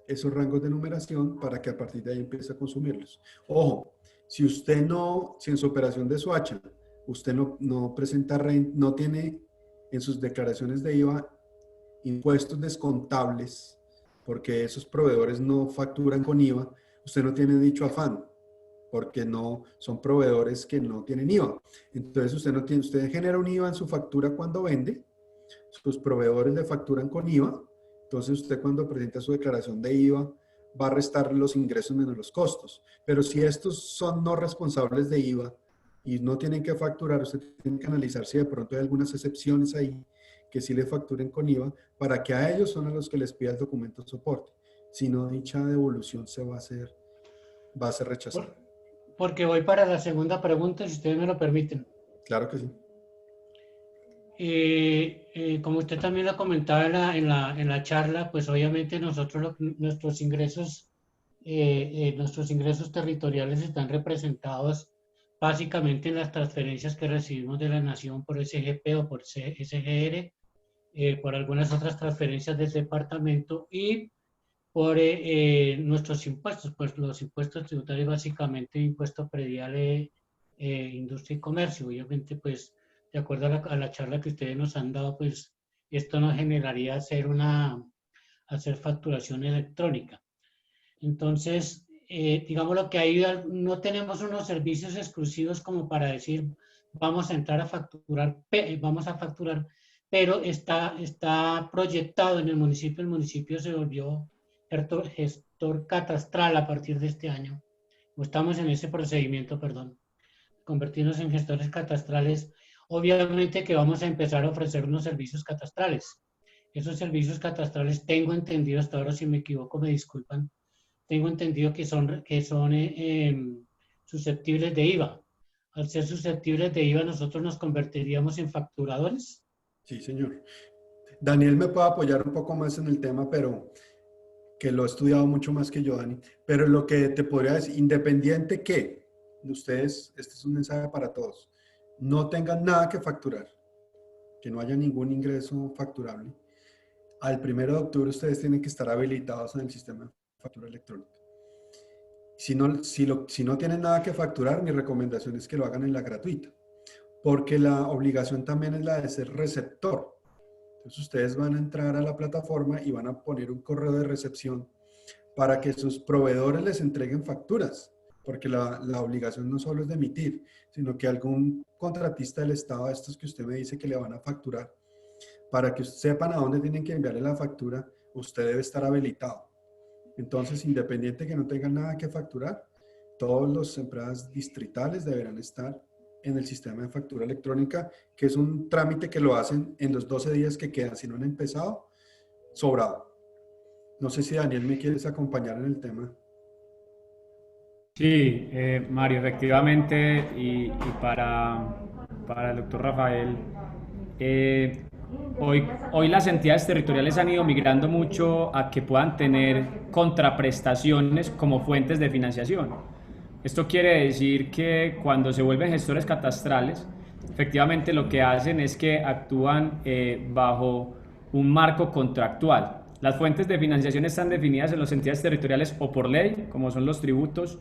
[SPEAKER 1] esos rangos de numeración para que a partir de ahí empiece a consumirlos. Ojo, si en su operación de Soacha, usted no presenta no tiene en sus declaraciones de IVA impuestos descontables, porque esos proveedores no facturan con IVA, usted no tiene dicho afán, porque no son proveedores que no tienen IVA. Entonces usted genera un IVA en su factura cuando vende, sus proveedores le facturan con IVA, entonces usted cuando presenta su declaración de IVA va a restar los ingresos menos los costos. Pero si estos son no responsables de IVA y no tienen que facturar, usted tiene que analizar si de pronto hay algunas excepciones ahí que sí le facturen con IVA para que a ellos son a los que les pida el documento de soporte. Si no, dicha devolución va a ser rechazada.
[SPEAKER 3] Porque voy para la segunda pregunta, si ustedes me lo permiten.
[SPEAKER 1] Claro que sí.
[SPEAKER 3] Como usted también lo comentaba en la charla, pues obviamente nuestros ingresos territoriales están representados básicamente en las transferencias que recibimos de la nación por SGP o por SGR, por algunas otras transferencias del departamento y por nuestros impuestos, pues los impuestos tributarios básicamente impuesto predial, industria y comercio. Obviamente, pues de acuerdo a la charla que ustedes nos han dado, pues esto nos generaría hacer facturación electrónica. Entonces, digamos lo que hay, no tenemos unos servicios exclusivos como para decir, vamos a entrar a facturar, pero está proyectado en el municipio se volvió gestor catastral a partir de este año, o estamos en ese procedimiento, perdón, convertirnos en gestores catastrales. Obviamente que vamos a empezar a ofrecer unos servicios catastrales. Esos servicios catastrales, tengo entendido, hasta ahora si me equivoco me disculpan, tengo entendido que son susceptibles de IVA. Al ser susceptibles de IVA, nosotros nos convertiríamos en facturadores.
[SPEAKER 1] Sí, señor. Daniel me puede apoyar un poco más en el tema, pero que lo he estudiado mucho más que yo, Dani. Pero lo que te podría decir, independiente que ustedes, este es un mensaje para todos, no tengan nada que facturar, que no haya ningún ingreso facturable, al 1 de octubre ustedes tienen que estar habilitados en el sistema de factura electrónica. Si no tienen nada que facturar, mi recomendación es que lo hagan en la gratuita, porque la obligación también es la de ser receptor. Entonces ustedes van a entrar a la plataforma y van a poner un correo de recepción para que sus proveedores les entreguen facturas, porque la obligación no solo es de emitir, sino que algún contratista del Estado, estos que usted me dice que le van a facturar, para que sepan a dónde tienen que enviarle la factura, usted debe estar habilitado. Entonces, independiente que no tengan nada que facturar, todas las empresas distritales deberán estar en el sistema de factura electrónica, que es un trámite que lo hacen en los 12 días que quedan, si no han empezado, sobrado. No sé si Daniel me quieres acompañar en el tema.
[SPEAKER 2] Sí, Mario, efectivamente, y para el doctor Rafael, hoy las entidades territoriales han ido migrando mucho a que puedan tener contraprestaciones como fuentes de financiación. Esto quiere decir que cuando se vuelven gestores catastrales, efectivamente lo que hacen es que actúan bajo un marco contractual. Las fuentes de financiación están definidas en las entidades territoriales o por ley, como son los tributos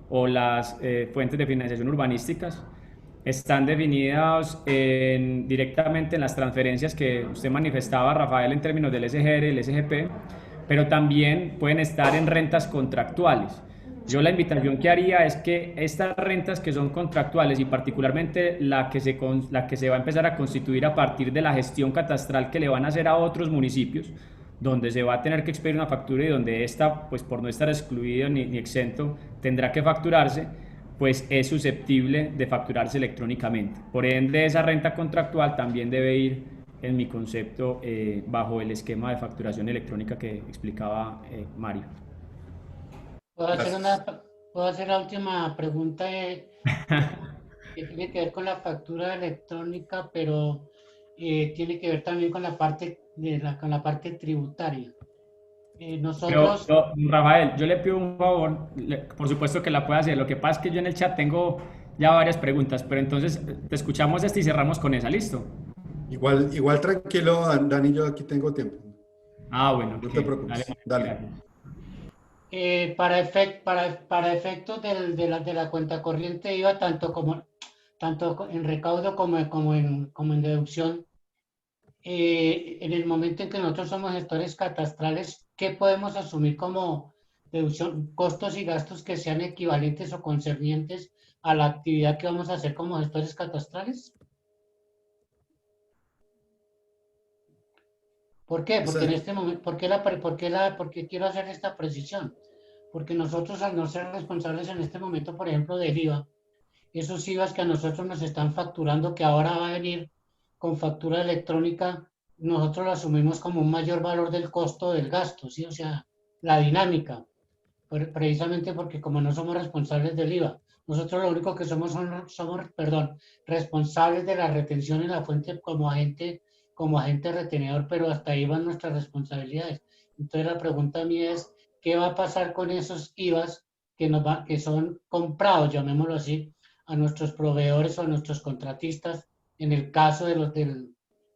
[SPEAKER 2] o las fuentes de financiación urbanísticas. Están definidas directamente en las transferencias que usted manifestaba, Rafael, en términos del SGR, el SGP, pero también pueden estar en rentas contractuales. Yo la invitación que haría es que estas rentas que son contractuales y particularmente la que se va a empezar a constituir a partir de la gestión catastral que le van a hacer a otros municipios, donde se va a tener que expedir una factura y donde esta, pues por no estar excluido ni exento, tendrá que facturarse, pues es susceptible de facturarse electrónicamente. Por ende, esa renta contractual también debe ir, en mi concepto, bajo el esquema de facturación electrónica que explicaba Mario.
[SPEAKER 3] ¿Puedo hacer la última pregunta que tiene que ver con la factura electrónica, pero tiene que ver también con la parte con la parte tributaria? Nosotros...
[SPEAKER 2] Rafael, yo le pido un favor, por supuesto que la puede hacer. Lo que pasa es que yo en el chat tengo ya varias preguntas, pero entonces te escuchamos y cerramos con esa, ¿listo?
[SPEAKER 1] Igual tranquilo, Dani, yo aquí tengo tiempo.
[SPEAKER 2] Bueno.
[SPEAKER 1] No te preocupes, dale.
[SPEAKER 3] Para efectos de la cuenta corriente IVA, tanto en recaudo como en deducción, en el momento en que nosotros somos gestores catastrales, ¿qué podemos asumir como deducción? Costos y gastos que sean equivalentes o concernientes a la actividad que vamos a hacer como gestores catastrales. ¿Por qué? Porque en este momento, ¿por qué quiero hacer esta precisión? Porque nosotros, al no ser responsables en este momento, por ejemplo, del IVA, esos IVAs que a nosotros nos están facturando, que ahora va a venir con factura electrónica, nosotros lo asumimos como un mayor valor del costo del gasto, ¿sí? O sea, la dinámica, precisamente porque como no somos responsables del IVA, nosotros lo único que somos responsables de la retención en la fuente como agente retenedor, pero hasta ahí van nuestras responsabilidades. Entonces la pregunta mía es, ¿qué va a pasar con esos IVAs que son comprados, llamémoslo así, a nuestros proveedores o a nuestros contratistas? En el caso de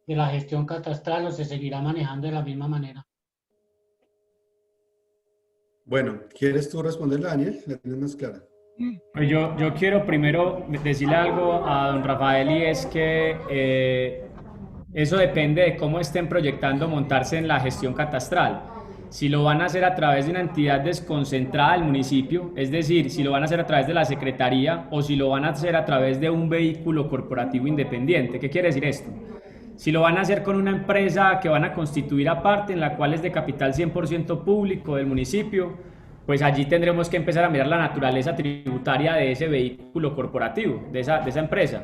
[SPEAKER 3] la gestión catastral, ¿o se seguirá manejando de la misma manera?
[SPEAKER 1] Bueno, ¿quieres tú responder, Daniel? La tienes más clara.
[SPEAKER 2] Pues yo quiero primero decirle algo a don Rafael, y es que eso depende de cómo estén proyectando montarse en la gestión catastral. Si lo van a hacer a través de una entidad desconcentrada del municipio, es decir, si lo van a hacer a través de la secretaría o si lo van a hacer a través de un vehículo corporativo independiente. ¿Qué quiere decir esto? Si lo van a hacer con una empresa que van a constituir aparte, en la cual es de capital 100% público del municipio, pues allí tendremos que empezar a mirar la naturaleza tributaria de ese vehículo corporativo, de esa empresa.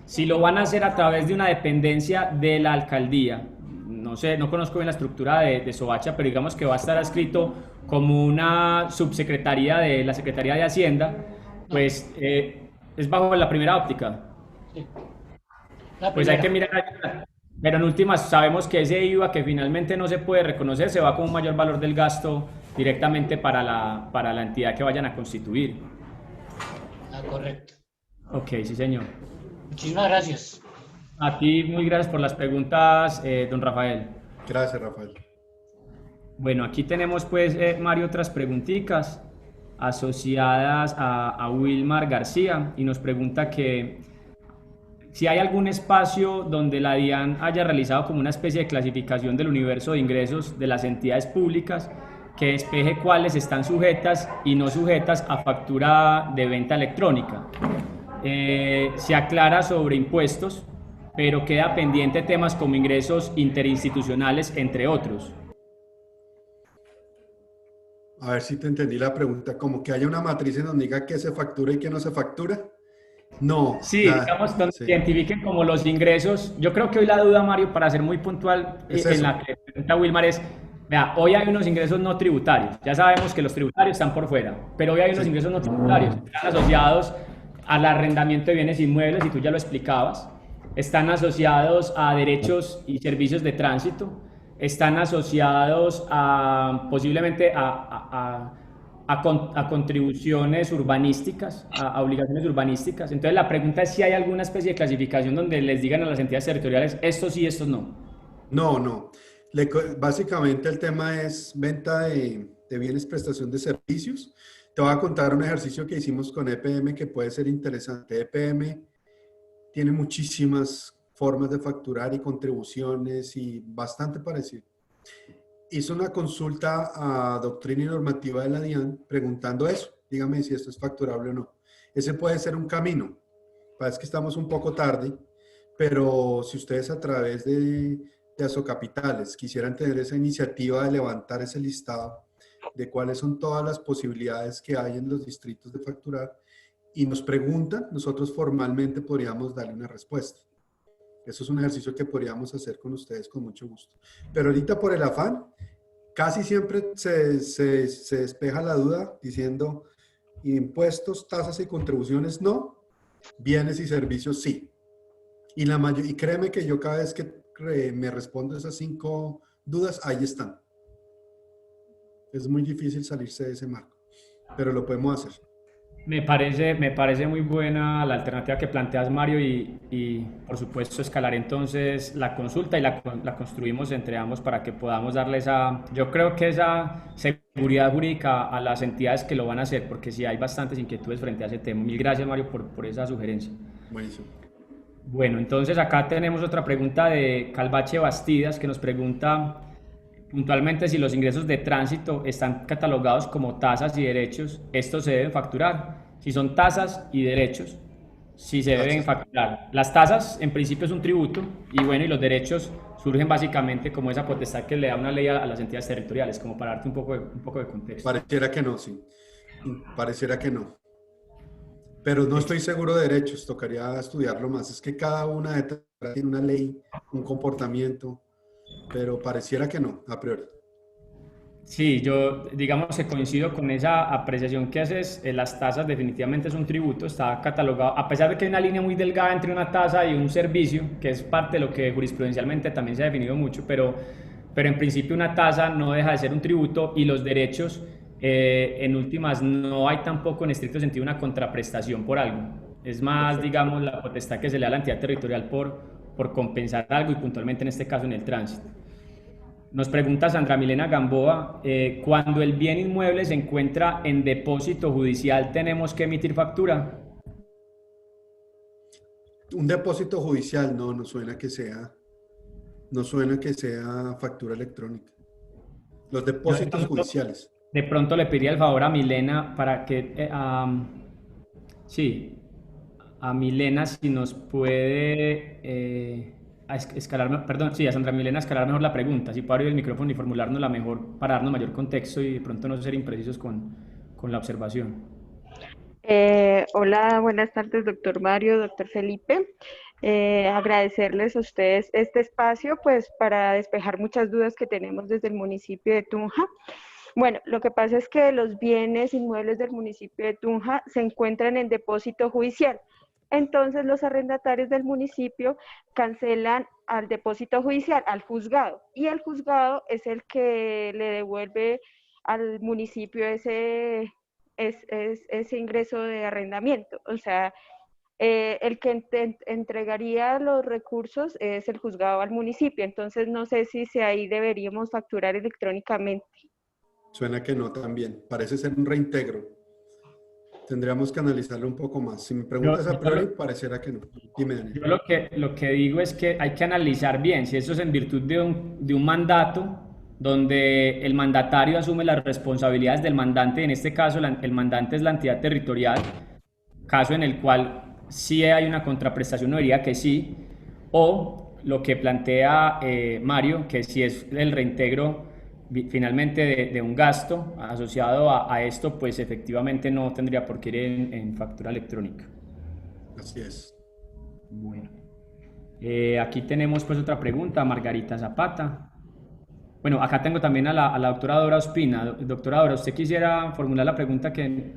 [SPEAKER 2] Si lo van a hacer a través de una dependencia de la alcaldía, no sé, no conozco bien la estructura de Soacha, pero digamos que va a estar adscrito como una subsecretaría de la Secretaría de Hacienda, pues es bajo la primera óptica.
[SPEAKER 3] Sí.
[SPEAKER 2] Pues hay que mirar, pero en últimas sabemos que ese IVA que finalmente no se puede reconocer se va con un mayor valor del gasto directamente para la entidad que vayan a constituir.
[SPEAKER 3] Correcto.
[SPEAKER 2] Ok, sí señor.
[SPEAKER 3] Muchísimas gracias.
[SPEAKER 2] A ti, muy gracias por las preguntas, don Rafael.
[SPEAKER 1] Gracias, Rafael.
[SPEAKER 2] Bueno, aquí tenemos pues, Mario, otras preguntitas asociadas a Wilmar García, y nos pregunta que si hay algún espacio donde la DIAN haya realizado como una especie de clasificación del universo de ingresos de las entidades públicas que despeje cuáles están sujetas y no sujetas a factura de venta electrónica. Se aclara sobre impuestos, pero queda pendiente temas como ingresos interinstitucionales, entre otros.
[SPEAKER 1] A ver si te entendí la pregunta, como que haya una matriz en donde diga qué se factura y qué no se factura. No,
[SPEAKER 2] Sí, digamos, donde
[SPEAKER 1] sí,
[SPEAKER 2] identifiquen como los ingresos. Yo creo que hoy la duda, Mario, para ser muy puntual
[SPEAKER 1] es
[SPEAKER 2] en
[SPEAKER 1] eso.
[SPEAKER 2] la que pregunta Wilmar es, vea, hoy hay unos ingresos no tributarios. Ya sabemos que los tributarios están por fuera, pero hoy hay unos
[SPEAKER 1] Sí,
[SPEAKER 2] ingresos no tributarios. Están asociados al arrendamiento de bienes inmuebles, y tú ya lo explicabas. Están asociados a derechos y servicios de tránsito. Están asociados a posiblemente a contribuciones urbanísticas, a obligaciones urbanísticas. Entonces la pregunta es si hay alguna especie de clasificación donde les digan a las entidades territoriales, estos sí, estos no.
[SPEAKER 1] no, no. Básicamente el tema es venta de bienes, prestación de servicios. Te voy a contar un ejercicio que hicimos con EPM que puede ser interesante. EPM tiene muchísimas formas de facturar y contribuciones y bastante parecido. Hizo una consulta a doctrina y normativa de la DIAN preguntando eso. Dígame si esto es facturable o no. Ese puede ser un camino. Parece que estamos un poco tarde, pero si ustedes a través de Asocapitales quisieran tener esa iniciativa de levantar ese listado de cuáles son todas las posibilidades que hay en los distritos de facturar y nos preguntan, nosotros formalmente podríamos darle una respuesta. Eso es un ejercicio que podríamos hacer con ustedes con mucho gusto. Pero ahorita por el afán, casi siempre se despeja la duda diciendo impuestos, tasas y contribuciones no, bienes y servicios sí. Y créeme que yo cada vez que me respondo esas 5 dudas, ahí están. Es muy difícil salirse de ese marco, pero lo podemos hacer.
[SPEAKER 2] Me parece muy buena la alternativa que planteas, Mario, y por supuesto escalar entonces la consulta y la construimos entre ambos para que podamos darle esa, yo creo que esa seguridad jurídica a las entidades que lo van a hacer, porque sí hay bastantes inquietudes frente a ese tema. Mil gracias, Mario, por esa sugerencia.
[SPEAKER 1] Buenísimo.
[SPEAKER 2] Bueno, entonces acá tenemos otra pregunta de Calvache Bastidas que nos pregunta puntualmente si los ingresos de tránsito están catalogados como tasas y derechos, estos se deben facturar. Si son tasas y derechos, si se deben
[SPEAKER 1] Gracias.
[SPEAKER 2] facturar. Las tasas en principio es un tributo y bueno, y los derechos surgen básicamente como esa potestad que le da una ley a las entidades territoriales, como para darte un poco de contexto.
[SPEAKER 1] Pareciera que no, sí. Pareciera que no. Pero no estoy seguro de derechos, tocaría estudiarlo más. Es que cada una de tiene una ley, un comportamiento, pero pareciera que no, a priori.
[SPEAKER 2] Sí, yo digamos que coincido con esa apreciación que haces. Las tasas definitivamente es un tributo, está catalogado, a pesar de que hay una línea muy delgada entre una tasa y un servicio, que es parte de lo que jurisprudencialmente también se ha definido mucho, pero en principio una tasa no deja de ser un tributo y los derechos, en últimas, no hay tampoco en estricto sentido una contraprestación por algo. Es más,
[SPEAKER 1] Perfecto.
[SPEAKER 2] digamos, la potestad que se le da a la entidad territorial por compensar algo y puntualmente en este caso en el tránsito. Nos pregunta Sandra Milena Gamboa, cuando el bien inmueble se encuentra en depósito judicial, ¿tenemos que emitir factura?
[SPEAKER 1] Un depósito judicial, no, no suena que sea factura electrónica. Los
[SPEAKER 2] Yo
[SPEAKER 1] depósitos judiciales.
[SPEAKER 2] de pronto le pediría el favor a Milena para que, sí, a Milena si nos puede escalar, perdón, sí, a Sandra Milena escalar mejor la pregunta, si puede abrir el micrófono y formularnos la mejor para darnos mayor contexto y de pronto no ser imprecisos con la observación.
[SPEAKER 4] Hola, buenas tardes, doctor Mario, doctor Felipe. Agradecerles a ustedes este espacio, pues para despejar muchas dudas que tenemos desde el municipio de Tunja. Bueno, lo que pasa es que los bienes inmuebles del municipio de Tunja se encuentran en depósito judicial. Entonces los arrendatarios del municipio cancelan al depósito judicial, al juzgado, y el juzgado es el que le devuelve al municipio ese ingreso de arrendamiento. O sea, el que entregaría los recursos es el juzgado al municipio. Entonces no sé si ahí deberíamos facturar electrónicamente.
[SPEAKER 1] Suena que no también. Parece ser un reintegro. Tendríamos que analizarlo un poco más. Si me
[SPEAKER 2] Yo,
[SPEAKER 1] preguntas a priori, pareciera que no. Dime, Daniel.
[SPEAKER 2] yo lo que digo es que hay que analizar bien si eso es en virtud de un mandato donde el mandatario asume las responsabilidades del mandante, en este caso el mandante es la entidad territorial, caso en el cual sí hay una contraprestación, no diría que sí, o lo que plantea Mario, que si es el reintegro finalmente de un gasto asociado a esto, pues efectivamente no tendría por qué ir en factura electrónica.
[SPEAKER 1] Así es.
[SPEAKER 2] Bueno, aquí tenemos pues otra pregunta, Margarita Zapata. Bueno, acá tengo también a la doctora Dora Ospina. Doctora Dora, ¿usted quisiera formular la pregunta que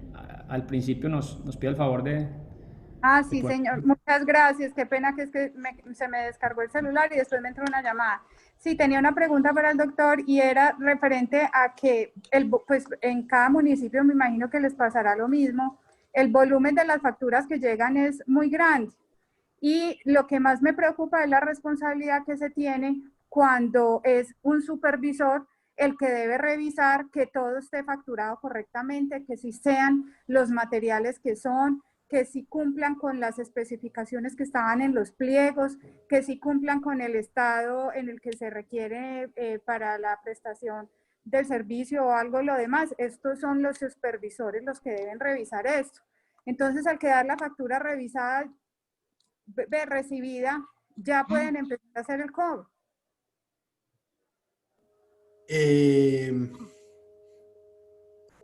[SPEAKER 2] al principio nos pide el favor de
[SPEAKER 5] Sí,
[SPEAKER 2] poder?
[SPEAKER 5] señor. Muchas gracias. Qué pena que es que se me descargó el celular y después me entró una llamada. Sí, tenía una pregunta para el doctor y era referente a que pues en cada municipio me imagino que les pasará lo mismo. El volumen de las facturas que llegan es muy grande y lo que más me preocupa es la responsabilidad que se tiene cuando es un supervisor el que debe revisar que todo esté facturado correctamente, que si sean los materiales que son, que sí cumplan con las especificaciones que estaban en los pliegos, que sí cumplan con el estado en el que se requiere para la prestación del servicio o algo lo demás. Estos son los supervisores los que deben revisar esto. Entonces, al quedar la factura revisada, recibida, ya pueden empezar a hacer el cobro.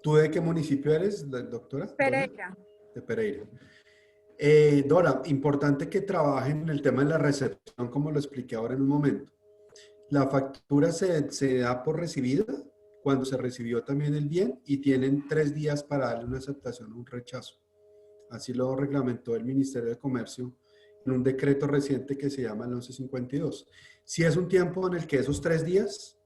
[SPEAKER 1] ¿Tú de qué municipio eres, doctora?
[SPEAKER 5] Pereira.
[SPEAKER 1] De Pereira. Dora, importante que trabajen en el tema de la recepción, como lo expliqué ahora en un momento. La factura se da por recibida cuando se recibió también el bien y tienen 3 días para darle una aceptación o un rechazo. Así lo reglamentó el Ministerio de Comercio en un decreto reciente que se llama el 1152. Si es un tiempo en el que esos 3 días,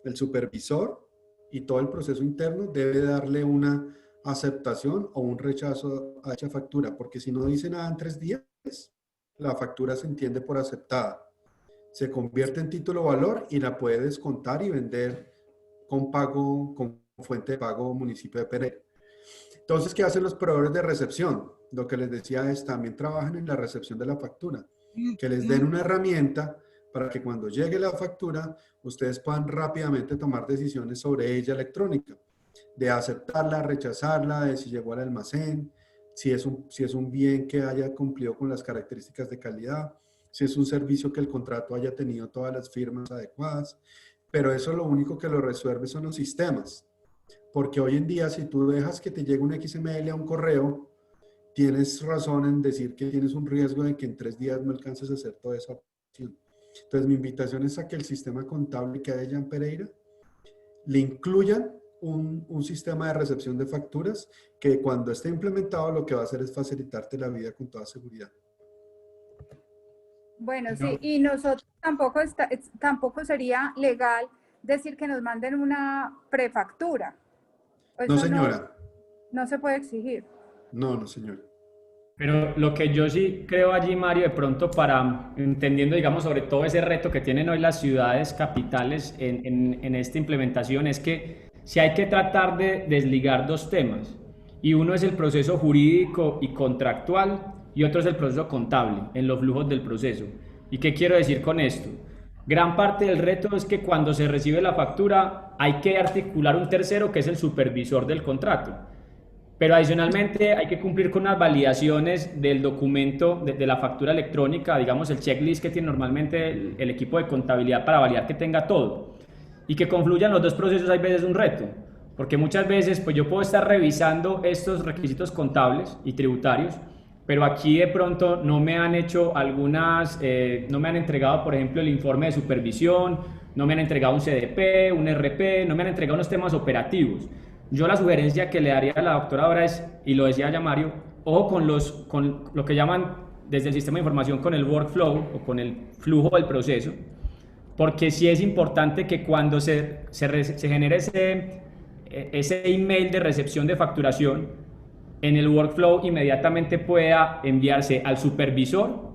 [SPEAKER 1] el supervisor y todo el proceso interno debe darle una aceptación o un rechazo a dicha factura, porque si no dice nada en 3 días, la factura se entiende por aceptada. Se convierte en título valor y la puede descontar y vender con pago, con fuente de pago municipio de Pereira. Entonces, ¿qué hacen los proveedores de recepción? Lo que les decía es, también trabajan en la recepción de la factura, que les den una herramienta para que cuando llegue la factura, ustedes puedan rápidamente tomar decisiones sobre ella electrónica, de aceptarla, rechazarla, de si llegó al almacén, si es un bien que haya cumplido con las características de calidad, si es un servicio que el contrato haya tenido todas las firmas adecuadas, pero eso lo único que lo resuelve son los sistemas, porque hoy en día si tú dejas que te llegue un XML a un correo, tienes razón en decir que tienes un riesgo de que en 3 días no alcances a hacer toda esa operación. Entonces mi invitación es a que el sistema contable que hay allá en Pereira le incluyan un sistema de recepción de facturas que cuando esté implementado lo que va a hacer es facilitarte la vida con toda seguridad.
[SPEAKER 5] Bueno, sí, y nosotros tampoco sería legal decir que nos manden una prefactura.
[SPEAKER 1] No, señora.
[SPEAKER 5] No se puede exigir.
[SPEAKER 1] No, señora.
[SPEAKER 2] Pero lo que yo sí creo allí, Mario, de pronto entendiendo, digamos, sobre todo ese reto que tienen hoy las ciudades capitales en esta implementación, es que si hay que tratar de desligar 2 temas, y uno es el proceso jurídico y contractual, y otro es el proceso contable, en los flujos del proceso. ¿Y qué quiero decir con esto? Gran parte del reto es que cuando se recibe la factura hay que articular un tercero que es el supervisor del contrato. Pero adicionalmente hay que cumplir con unas validaciones del documento de la factura electrónica, digamos el checklist que tiene normalmente el equipo de contabilidad para validar que tenga todo. Y que confluyan los 2 procesos hay veces un reto, porque muchas veces pues yo puedo estar revisando estos requisitos contables y tributarios, pero aquí de pronto no me han hecho no me han entregado, por ejemplo, el informe de supervisión, no me han entregado un CDP, un RP, no me han entregado unos temas operativos. Yo la sugerencia que le daría a la doctora ahora es, y lo decía ya Mario, ojo con lo que llaman desde el sistema de información con el workflow o con el flujo del proceso, porque sí es importante que cuando se genere ese email de recepción de facturación, en el workflow inmediatamente pueda enviarse al supervisor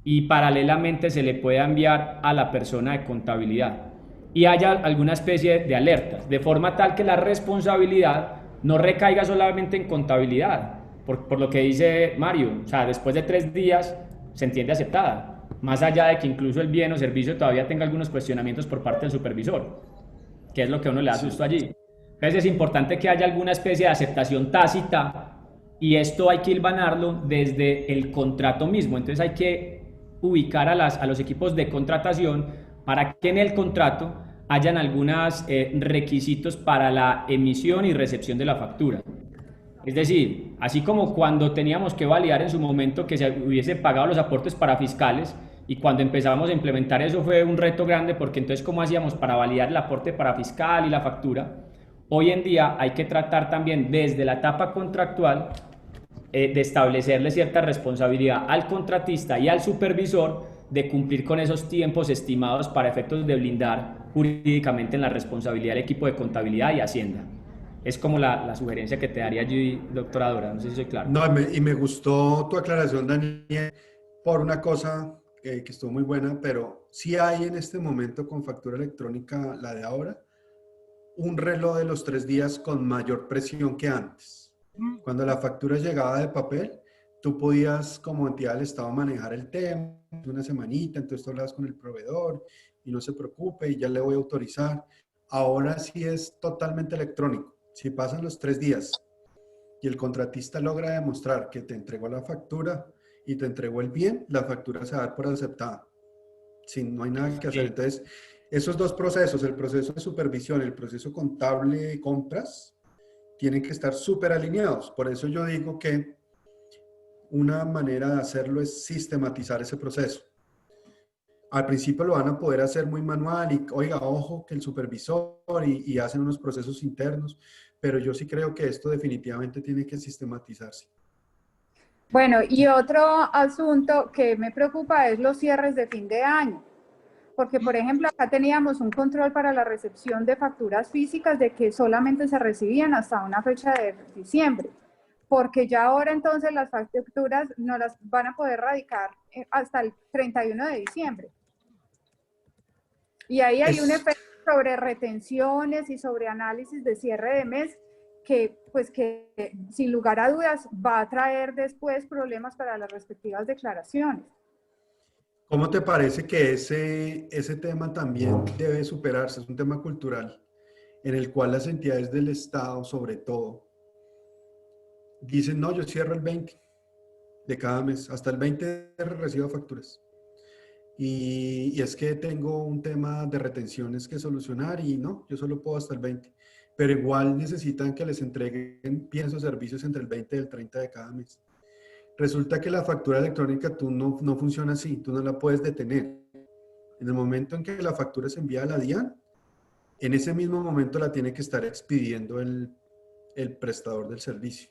[SPEAKER 2] y paralelamente se le pueda enviar a la persona de contabilidad y haya alguna especie de alertas, de forma tal que la responsabilidad no recaiga solamente en contabilidad, por lo que dice Mario, o sea, después de 3 días se entiende aceptada, más allá de que incluso el bien o servicio todavía tenga algunos cuestionamientos por parte del supervisor, que es lo que a uno le da susto allí. Entonces es importante que haya alguna especie de aceptación tácita y esto hay que hilvanarlo desde el contrato mismo. Entonces hay que ubicar a los equipos de contratación para que en el contrato hayan algunos requisitos para la emisión y recepción de la factura. Es decir, así como cuando teníamos que validar en su momento que se hubiese pagado los aportes para fiscales, y cuando empezamos a implementar eso fue un reto grande, porque entonces ¿cómo hacíamos para validar el aporte para fiscal y la factura? Hoy en día hay que tratar también desde la etapa contractual de establecerle cierta responsabilidad al contratista y al supervisor de cumplir con esos tiempos estimados para efectos de blindar jurídicamente en la responsabilidad del equipo de contabilidad y Hacienda. Es como la sugerencia que te daría allí, doctora Dora, no sé si soy claro.
[SPEAKER 1] No, y me gustó tu aclaración, Daniel, por una cosa que estuvo muy buena, pero sí hay en este momento con factura electrónica, la de ahora, un reloj de los 3 días con mayor presión que antes. Cuando la factura llegaba de papel, tú podías como entidad del Estado manejar el tema, una semanita, entonces tú hablabas con el proveedor y no se preocupe y ya le voy a autorizar. Ahora sí es totalmente electrónico. Si pasan los 3 días y el contratista logra demostrar que te entregó la factura y te entregó el bien, la factura se va a dar por aceptada. Si no hay nada que hacer. Entonces, esos dos procesos, el proceso de supervisión, el proceso contable de compras, tienen que estar súper alineados. Por eso yo digo que una manera de hacerlo es sistematizar ese proceso. Al principio lo van a poder hacer muy manual y, oiga, ojo, que el supervisor y hacen unos procesos internos, pero yo sí creo que esto definitivamente tiene que sistematizarse.
[SPEAKER 5] Bueno, y otro asunto que me preocupa es los cierres de fin de año. Porque, por ejemplo, acá teníamos un control para la recepción de facturas físicas de que solamente se recibían hasta una fecha de diciembre. Porque ya ahora entonces las facturas no las van a poder radicar hasta el 31 de diciembre. Y ahí hay un efecto sobre retenciones y sobre análisis de cierre de mes que, pues, que sin lugar a dudas va a traer después problemas para las respectivas declaraciones.
[SPEAKER 1] ¿Cómo te parece que ese tema también debe superarse? Es un tema cultural en el cual las entidades del Estado, sobre todo, dicen, no, yo cierro el 20 de cada mes, hasta el 20 recibo facturas. Y es que tengo un tema de retenciones que solucionar y no, yo solo puedo hasta el 20. Pero igual necesitan que les entreguen bienes o servicios entre el 20 y el 30 de cada mes. Resulta que la factura electrónica tú no funciona así, tú no la puedes detener. En el momento en que la factura se envía a la DIAN, en ese mismo momento la tiene que estar expidiendo el prestador del servicio.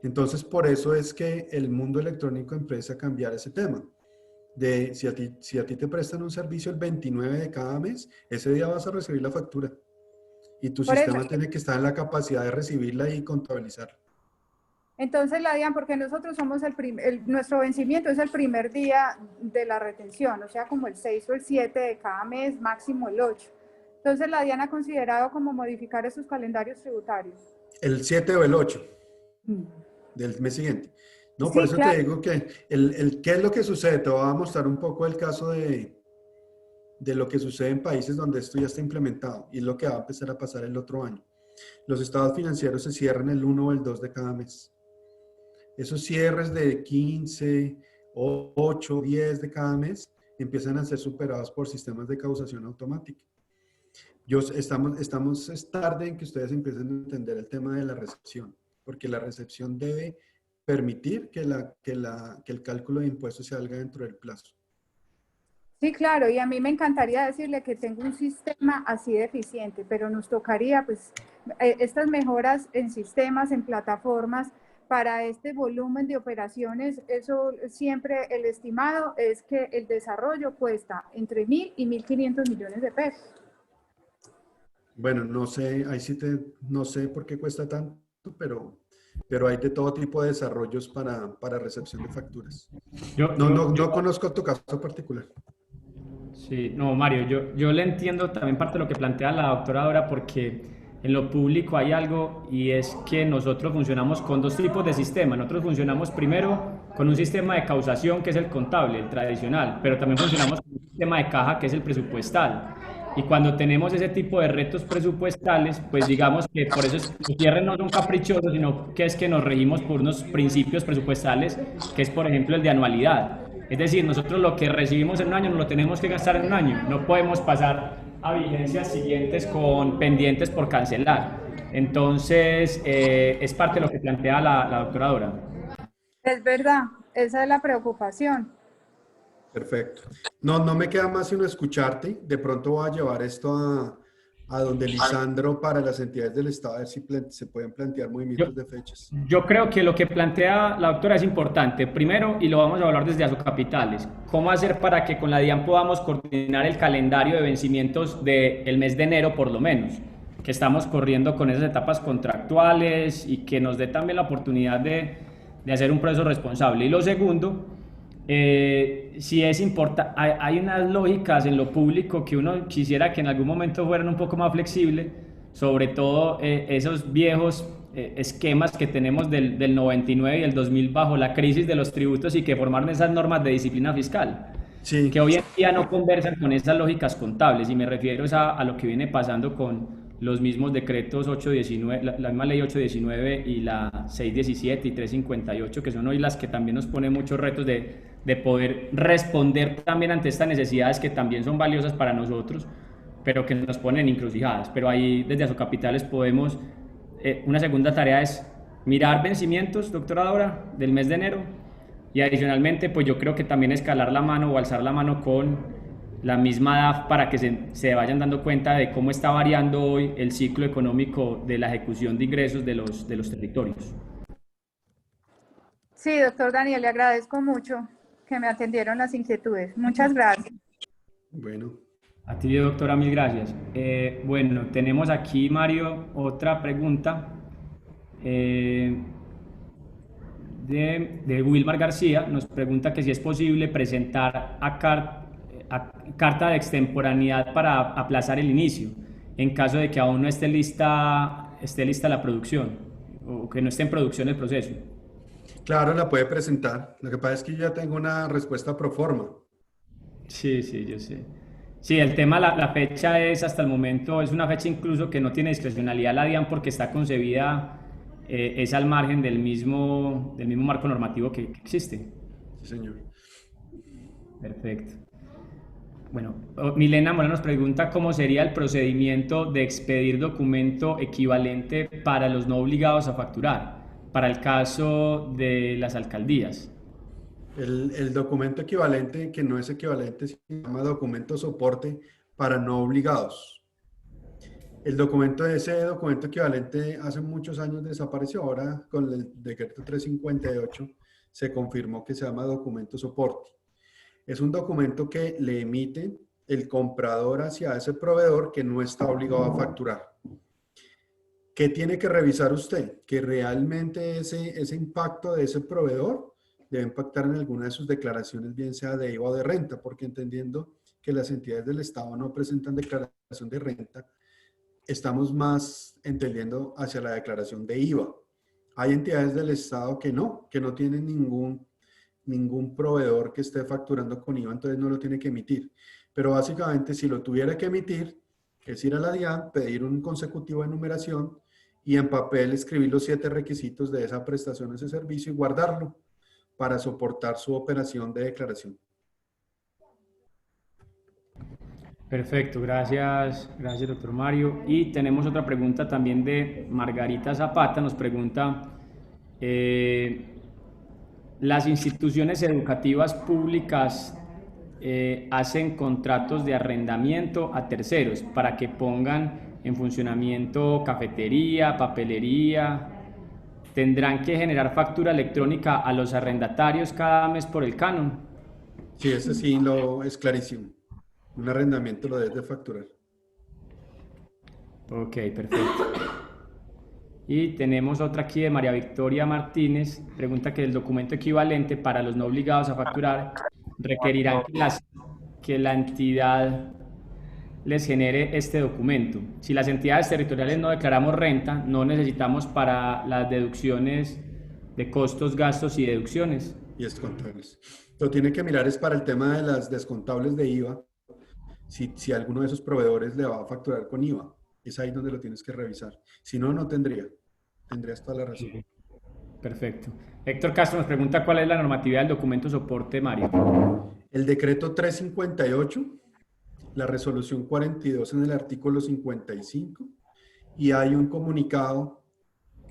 [SPEAKER 1] Entonces, por eso es que el mundo electrónico empieza a cambiar ese tema. De si a ti te prestan un servicio el 29 de cada mes, ese día vas a recibir la factura. Y tu sistema tiene que estar en la capacidad de recibirla y contabilizarla.
[SPEAKER 5] Entonces, la DIAN, porque nosotros somos nuestro vencimiento es el primer día de la retención, o sea, como el 6 o el 7 de cada mes, máximo el 8. Entonces, la DIAN ha considerado como modificar esos calendarios tributarios.
[SPEAKER 1] El 7 o el 8 del mes siguiente. No, sí, por eso claro. Te digo que ¿qué es lo que sucede? Te voy a mostrar un poco el caso de lo que sucede en países donde esto ya está implementado y es lo que va a empezar a pasar el otro año. Los estados financieros se cierran el 1 o el 2 de cada mes. Esos cierres de 15, 8, 10 de cada mes empiezan a ser superados por sistemas de causación automática. Estamos tarde en que ustedes empiecen a entender el tema de la recepción, porque la recepción debe permitir que el cálculo de impuestos se haga dentro del plazo.
[SPEAKER 5] Sí, claro, y a mí me encantaría decirle que tengo un sistema así de eficiente, pero nos tocaría, pues, estas mejoras en sistemas, en plataformas, para este volumen de operaciones, eso siempre el estimado es que el desarrollo cuesta entre 1.000 y 1.500 millones de pesos.
[SPEAKER 1] Bueno, no sé, ahí sí no sé por qué cuesta tanto, pero hay de todo tipo de desarrollos para recepción de facturas. No conozco tu caso particular.
[SPEAKER 2] Sí, no, Mario, yo le entiendo también parte de lo que plantea la doctora Dora, porque en lo público hay algo y es que nosotros funcionamos con dos tipos de sistemas. Nosotros funcionamos primero con un sistema de causación que es el contable, el tradicional, pero también funcionamos con un sistema de caja que es el presupuestal. Y cuando tenemos ese tipo de retos presupuestales, pues digamos que por eso los cierres no son caprichosos, sino que es que nos regimos por unos principios presupuestales, que es por ejemplo el de anualidad. Es decir, nosotros lo que recibimos en un año no lo tenemos que gastar en un año. No podemos pasar a vigencias siguientes con pendientes por cancelar. Entonces, es parte de lo que plantea la doctora Dora.
[SPEAKER 5] Es verdad, esa es la preocupación.
[SPEAKER 1] Perfecto. No me queda más sino escucharte. De pronto voy a llevar esto a donde Lisandro para las entidades del Estado, a ver si se pueden plantear movimientos de fechas.
[SPEAKER 2] Yo creo que lo que plantea la doctora es importante. Primero, y lo vamos a hablar desde Asocapitales, ¿cómo hacer para que con la DIAN podamos coordinar el calendario de vencimientos del mes de enero por lo menos? Que estamos corriendo con esas etapas contractuales y que nos dé también la oportunidad de hacer un proceso responsable. Y lo segundo, si es importante, hay unas lógicas en lo público que uno quisiera que en algún momento fueran un poco más flexibles, sobre todo esos viejos esquemas que tenemos del 99 y el 2000 bajo la crisis de los tributos y que formaron esas normas de disciplina fiscal,
[SPEAKER 1] Sí.
[SPEAKER 2] que hoy en día no conversan con esas lógicas contables, y me refiero a lo que viene pasando con los mismos decretos 819, la misma ley 819 y la 617 y 358, que son hoy las que también nos ponen muchos retos de poder responder también ante estas necesidades que también son valiosas para nosotros, pero que nos ponen encrucijadas. Pero ahí desde Asocapitales podemos, una segunda tarea es mirar vencimientos, doctora Dora, del mes de enero, y adicionalmente pues yo creo que también escalar la mano o alzar la mano con la misma DAF para que se vayan dando cuenta de cómo está variando hoy el ciclo económico de la ejecución de ingresos de los territorios.
[SPEAKER 5] Sí, doctor Daniel, le agradezco mucho que me atendieron las inquietudes. Muchas gracias.
[SPEAKER 1] Bueno.
[SPEAKER 2] A ti, doctora, mil gracias. Bueno, tenemos aquí, Mario, otra pregunta de Wilmar García. Nos pregunta que si es posible presentar carta de extemporaneidad para aplazar el inicio, en caso de que aún no esté lista la producción o que no esté en producción el proceso.
[SPEAKER 1] Claro, la puede presentar. Lo que pasa es que yo ya tengo una respuesta pro forma.
[SPEAKER 2] Sí, yo sé. Sí, el tema, la fecha es hasta el momento, es una fecha incluso que no tiene discrecionalidad la DIAN porque está concebida, es al margen del mismo marco normativo que existe.
[SPEAKER 1] Sí, señor.
[SPEAKER 2] Perfecto. Bueno, Milena Mora nos pregunta cómo sería el procedimiento de expedir documento equivalente para los no obligados a facturar, para el caso de las alcaldías.
[SPEAKER 1] El documento equivalente, que no es equivalente, se llama documento soporte para no obligados. Ese documento equivalente hace muchos años desapareció. Ahora con el decreto 358 se confirmó que se llama documento soporte. Es un documento que le emite el comprador hacia ese proveedor que no está obligado a facturar. ¿Qué tiene que revisar usted? Que realmente ese impacto de ese proveedor debe impactar en alguna de sus declaraciones, bien sea de IVA o de renta, porque entendiendo que las entidades del Estado no presentan declaración de renta, estamos más entendiendo hacia la declaración de IVA. Hay entidades del Estado que no tienen ningún proveedor que esté facturando con IVA, entonces no lo tiene que emitir. Pero básicamente, si lo tuviera que emitir, es ir a la DIAN, pedir un consecutivo de numeración y en papel escribir los 7 requisitos de esa prestación, ese servicio y guardarlo para soportar su operación de declaración.
[SPEAKER 2] Perfecto, gracias doctor Mario. Y tenemos otra pregunta también de Margarita Zapata, nos pregunta, ¿las instituciones educativas públicas hacen contratos de arrendamiento a terceros para que pongan en funcionamiento cafetería, papelería? ¿Tendrán que generar factura electrónica a los arrendatarios cada mes por el canon?
[SPEAKER 1] Sí, ese sí es clarísimo. Un arrendamiento lo debes de facturar.
[SPEAKER 2] Ok, perfecto. Y tenemos otra aquí de María Victoria Martínez. Pregunta que el documento equivalente para los no obligados a facturar requerirán que la entidad les genere este documento. Si las entidades territoriales no declaramos renta, no necesitamos para las deducciones de costos, gastos y deducciones.
[SPEAKER 1] Y descontables. Lo tiene que mirar es para el tema de las descontables de IVA. Si alguno de esos proveedores le va a facturar con IVA, es ahí donde lo tienes que revisar. Si no, no tendría. Tendrías toda la razón.
[SPEAKER 2] Sí. Perfecto. Héctor Castro nos pregunta cuál es la normatividad del documento soporte, Mario.
[SPEAKER 1] El decreto 358 la resolución 42 en el artículo 55 y hay un comunicado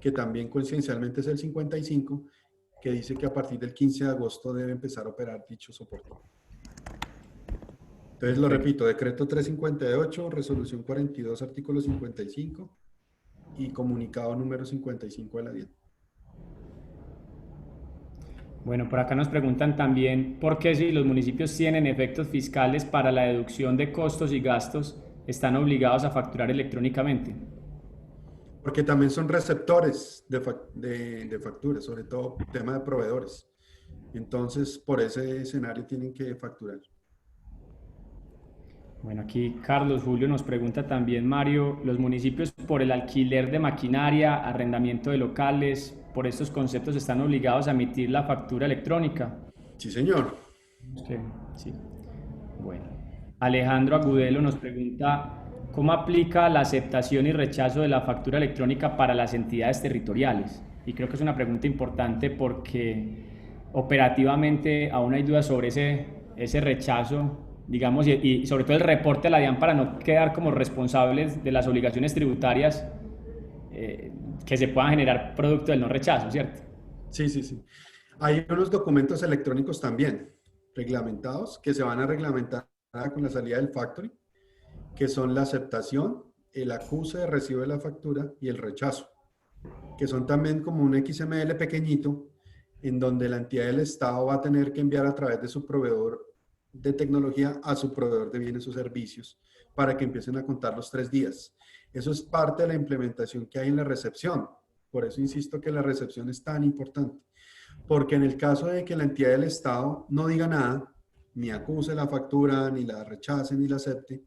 [SPEAKER 1] que también coincidencialmente es el 55 que dice que a partir del 15 de agosto debe empezar a operar dicho soporte. Entonces lo repito, decreto 358, resolución 42, artículo 55 y comunicado número 55 de la DIAN.
[SPEAKER 2] Bueno, por acá nos preguntan también por qué si los municipios tienen efectos fiscales para la deducción de costos y gastos, están obligados a facturar electrónicamente.
[SPEAKER 1] Porque también son receptores de facturas, sobre todo tema de proveedores. Entonces, por ese escenario tienen que facturar.
[SPEAKER 2] Bueno, aquí Carlos Julio nos pregunta también, Mario, los municipios por el alquiler de maquinaria, arrendamiento de locales, por estos conceptos están obligados a emitir la factura electrónica.
[SPEAKER 1] Sí, señor.
[SPEAKER 2] Sí. Bueno, Alejandro Agudelo nos pregunta, ¿cómo aplica la aceptación y rechazo de la factura electrónica para las entidades territoriales? Y creo que es una pregunta importante porque operativamente aún hay dudas sobre ese rechazo, digamos, y sobre todo el reporte a la DIAN para no quedar como responsables de las obligaciones tributarias que se puedan generar producto del no rechazo, ¿cierto?
[SPEAKER 1] Sí, sí, sí. Hay unos documentos electrónicos también reglamentados que se van a reglamentar con la salida del factoring, que son la aceptación, el acuse de recibo de la factura y el rechazo, que son también como un XML pequeñito en donde la entidad del Estado va a tener que enviar a través de su proveedor de tecnología a su proveedor de bienes o servicios para que empiecen a contar los 3 días. Eso es parte de la implementación que hay en la recepción. Por eso insisto que la recepción es tan importante. Porque en el caso de que la entidad del Estado no diga nada, ni acuse la factura, ni la rechace, ni la acepte,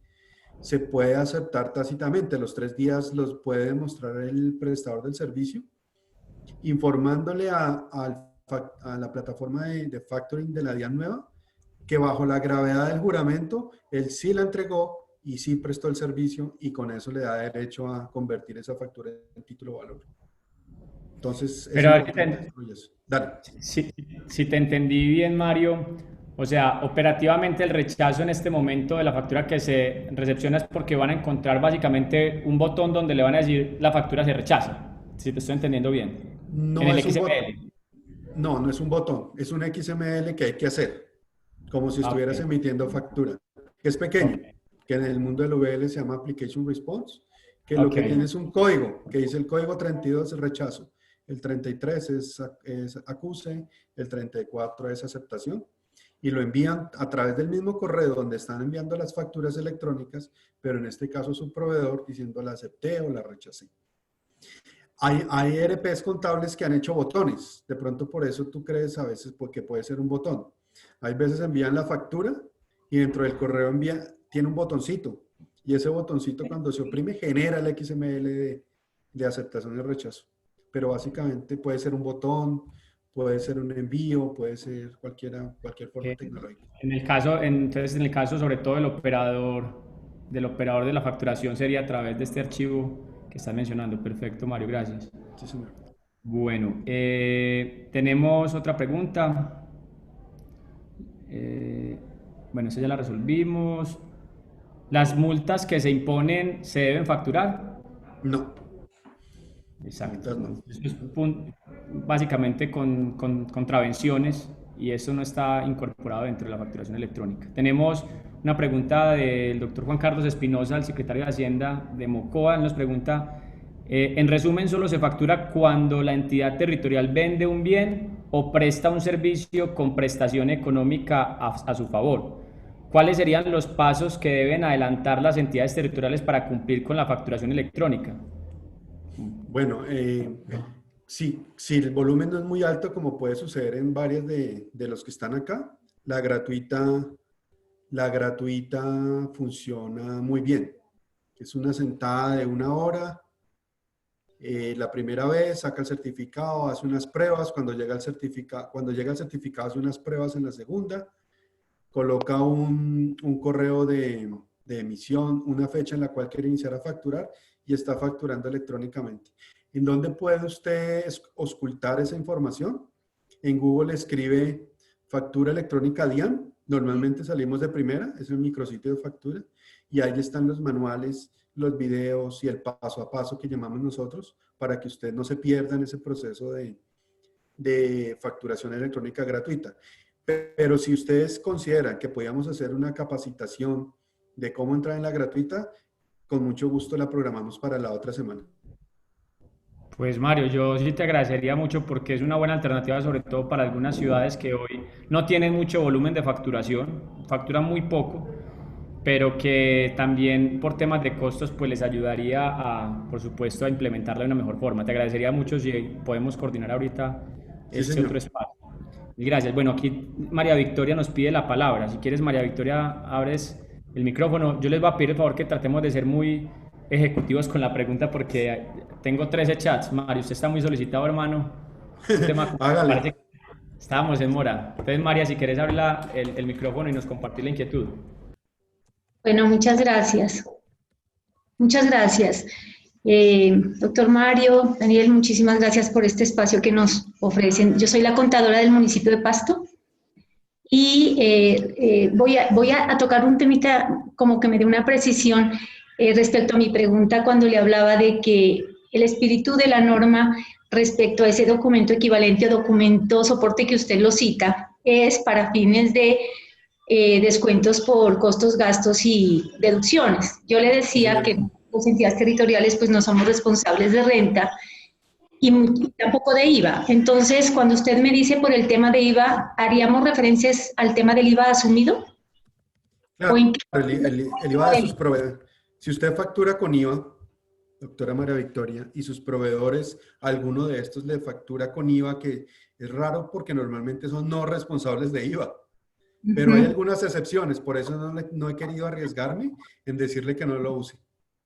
[SPEAKER 1] se puede aceptar tácitamente. Los 3 días los puede demostrar el prestador del servicio, informándole a la plataforma de factoring de la DIAN nueva que bajo la gravedad del juramento, él sí la entregó y sí prestó el servicio y con eso le da derecho a convertir esa factura en título valor. Entonces, es importante eso. Dale.
[SPEAKER 2] Si te entendí bien, Mario, o sea, operativamente el rechazo en este momento de la factura que se recepciona es porque van a encontrar básicamente un botón donde le van a decir la factura se rechaza, si te estoy entendiendo bien.
[SPEAKER 1] No
[SPEAKER 2] en el
[SPEAKER 1] es un
[SPEAKER 2] XML.
[SPEAKER 1] botón. No es un botón, es un XML que hay que hacer, como si estuvieras emitiendo factura. Es pequeño, que en el mundo del VL se llama Application Response, que lo que tiene es un código, que dice el código 32 es rechazo, el 33 es acuse, el 34 es aceptación, y lo envían a través del mismo correo donde están enviando las facturas electrónicas, pero en este caso su proveedor diciendo la acepté o la rechacé. Hay ERPs contables que han hecho botones, de pronto por eso tú crees a veces porque puede ser un botón. Hay veces envían la factura y dentro del correo tiene un botoncito, y ese botoncito cuando se oprime genera el XML de aceptación y rechazo. Pero básicamente puede ser un botón, puede ser un envío, puede ser cualquier forma tecnológica.
[SPEAKER 2] Entonces, en el caso sobre todo del operador de la facturación sería a través de este archivo que estás mencionando. Perfecto, Mario, gracias.
[SPEAKER 1] Sí, señor.
[SPEAKER 2] Bueno, tenemos otra pregunta. Bueno, esa ya la resolvimos. ¿Las multas que se imponen se deben facturar?
[SPEAKER 1] No.
[SPEAKER 2] Exacto. No. Eso es básicamente con contravenciones y eso no está incorporado dentro de la facturación electrónica. Tenemos una pregunta del doctor Juan Carlos Espinosa, el secretario de Hacienda de Mocoa. Nos pregunta, en resumen, ¿solo se factura cuando la entidad territorial vende un bien o presta un servicio con prestación económica a su favor? ¿Cuáles serían los pasos que deben adelantar las entidades territoriales para cumplir con la facturación electrónica?
[SPEAKER 1] Bueno, si el volumen no es muy alto, como puede suceder en varias de los que están acá, la gratuita funciona muy bien. Es una sentada de 1 hora. La primera vez saca el certificado, hace unas pruebas. Cuando llega el certificado hace unas pruebas en la segunda. Coloca un correo de emisión, una fecha en la cual quiere iniciar a facturar y está facturando electrónicamente. ¿En dónde puede usted ocultar esa información? En Google escribe factura electrónica DIAN, Normalmente salimos de primera, es el micrositio de factura, y ahí están los manuales, los videos y el paso a paso que llamamos nosotros, para que usted no se pierda en ese proceso de facturación electrónica gratuita. Pero si ustedes consideran que podíamos hacer una capacitación de cómo entrar en la gratuita, con mucho gusto la programamos para la otra semana.
[SPEAKER 2] Pues Mario, yo sí te agradecería mucho porque es una buena alternativa, sobre todo para algunas ciudades que hoy no tienen mucho volumen de facturación, facturan muy poco, pero que también por temas de costos pues les ayudaría a, por supuesto, a implementarla de una mejor forma. Te agradecería mucho si podemos coordinar ahorita
[SPEAKER 1] Sí,
[SPEAKER 2] este
[SPEAKER 1] señor.
[SPEAKER 2] otro espacio. Y gracias. Bueno, aquí María Victoria nos pide la palabra. Si quieres, María Victoria, abres el micrófono. Yo les voy a pedir el favor que tratemos de ser muy ejecutivos con la pregunta porque tengo 13 chats. Mario, usted está muy solicitado, hermano. Un tema
[SPEAKER 1] Hágale.
[SPEAKER 2] parece que estábamos en mora. Entonces, María, si quieres abrir el micrófono y nos compartir la inquietud.
[SPEAKER 6] Bueno, muchas gracias. Muchas gracias. Doctor Mario, Daniel, muchísimas gracias por este espacio que nos ofrecen. Yo soy la contadora del municipio de Pasto y voy a tocar un temita como que me dé una precisión respecto a mi pregunta cuando le hablaba de que el espíritu de la norma respecto a ese documento equivalente o documento soporte que usted lo cita es para fines de descuentos por costos, gastos y deducciones. Yo le decía que las entidades territoriales pues no somos responsables de renta y tampoco de IVA. Entonces, cuando usted me dice por el tema de IVA, ¿haríamos referencias al tema del IVA asumido?
[SPEAKER 1] Claro, el IVA de sus proveedores. Si usted factura con IVA, doctora María Victoria, y sus proveedores, alguno de estos le factura con IVA, que es raro porque normalmente son no responsables de IVA. Pero hay algunas excepciones, por eso no he querido arriesgarme en decirle que no lo use.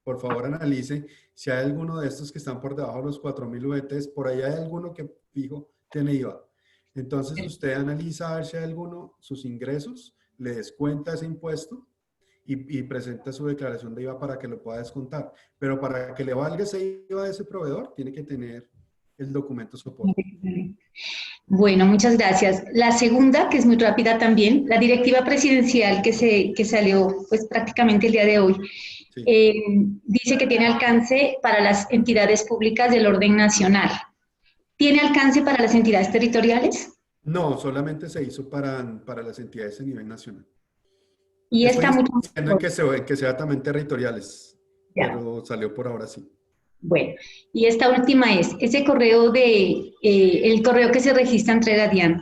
[SPEAKER 1] Por favor, analice si hay alguno de estos que están por debajo de los 4.000 VTs, por ahí hay alguno que fijo tiene IVA. Entonces usted analiza a ver si hay alguno, sus ingresos, le descuenta ese impuesto y presenta su declaración de IVA para que lo pueda descontar. Pero para que le valga ese IVA de ese proveedor, tiene que tener el documento soporte.
[SPEAKER 6] Bueno, muchas gracias. La segunda, que es muy rápida también, la directiva presidencial que salió pues prácticamente el día de hoy, sí. Dice que tiene alcance para las entidades públicas del orden nacional. ¿Tiene alcance para las entidades territoriales?
[SPEAKER 1] No, solamente se hizo para las entidades a nivel nacional.
[SPEAKER 6] Y está mucho
[SPEAKER 1] en que sea también territoriales, ya. Pero salió por ahora sí.
[SPEAKER 6] Bueno, y esta última es, ese correo el correo que se registra entre la DIAN,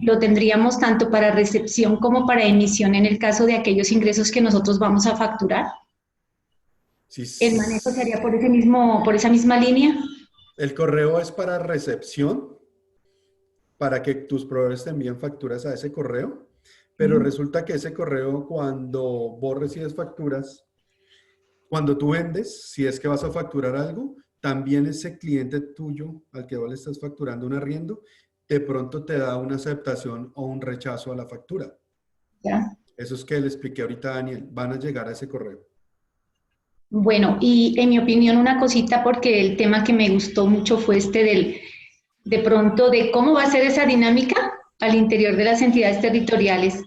[SPEAKER 6] lo tendríamos tanto para recepción como para emisión en el caso de aquellos ingresos que nosotros vamos a facturar.
[SPEAKER 1] Sí,
[SPEAKER 6] ¿El manejo se haría por esa misma línea?
[SPEAKER 1] El correo es para recepción, para que tus proveedores te envíen facturas a ese correo, pero resulta que ese correo, cuando vos recibes facturas, cuando tú vendes, si es que vas a facturar algo, también ese cliente tuyo al que vos le estás facturando un arriendo, de pronto te da una aceptación o un rechazo a la factura.
[SPEAKER 6] Ya.
[SPEAKER 1] Eso es que le expliqué ahorita a Daniel, van a llegar a ese correo.
[SPEAKER 6] Bueno, y en mi opinión una cosita, porque el tema que me gustó mucho fue de pronto de cómo va a ser esa dinámica al interior de las entidades territoriales,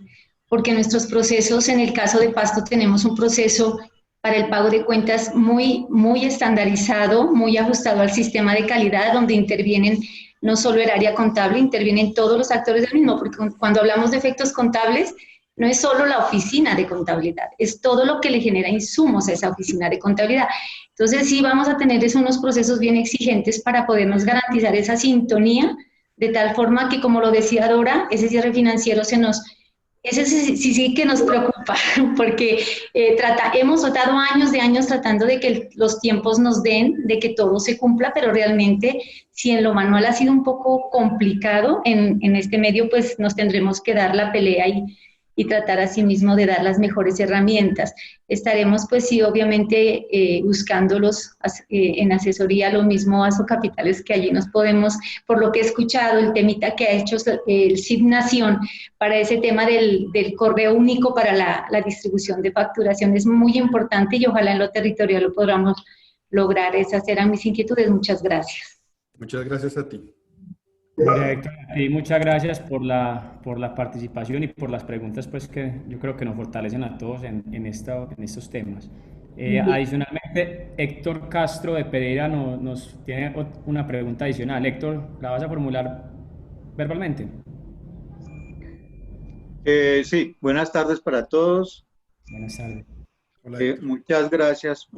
[SPEAKER 6] porque nuestros procesos, en el caso de Pasto, tenemos un proceso para el pago de cuentas muy estandarizado, muy ajustado al sistema de calidad, donde intervienen no solo el área contable, intervienen todos los actores del mismo, porque cuando hablamos de efectos contables, no es solo la oficina de contabilidad, es todo lo que le genera insumos a esa oficina de contabilidad. Entonces sí vamos a tener unos procesos bien exigentes para podernos garantizar esa sintonía, de tal forma que, como lo decía Dora, ese cierre financiero ese sí que nos preocupa, porque hemos tratado años de años tratando de que los tiempos nos den, de que todo se cumpla, pero realmente si en lo manual ha sido un poco complicado en este medio, pues nos tendremos que dar la pelea y tratar asimismo de dar las mejores herramientas. Estaremos, pues sí, obviamente buscándolos en asesoría, lo mismo Aso Capitales, que allí nos podemos, por lo que he escuchado, el temita que ha hecho el CIP Nación para ese tema del correo único para la distribución de facturación es muy importante y ojalá en lo territorial lo podamos lograr. Esas eran mis inquietudes. Muchas gracias.
[SPEAKER 1] Muchas gracias a ti.
[SPEAKER 2] María Héctor, a ti muchas gracias por la participación y por las preguntas pues, que yo creo que nos fortalecen a todos en estos temas. Adicionalmente, Héctor Castro de Pereira nos tiene una pregunta adicional. Héctor, ¿la vas a formular verbalmente?
[SPEAKER 7] Sí, buenas tardes para todos.
[SPEAKER 2] Buenas tardes.
[SPEAKER 1] Hola, Héctor.
[SPEAKER 7] Muchas gracias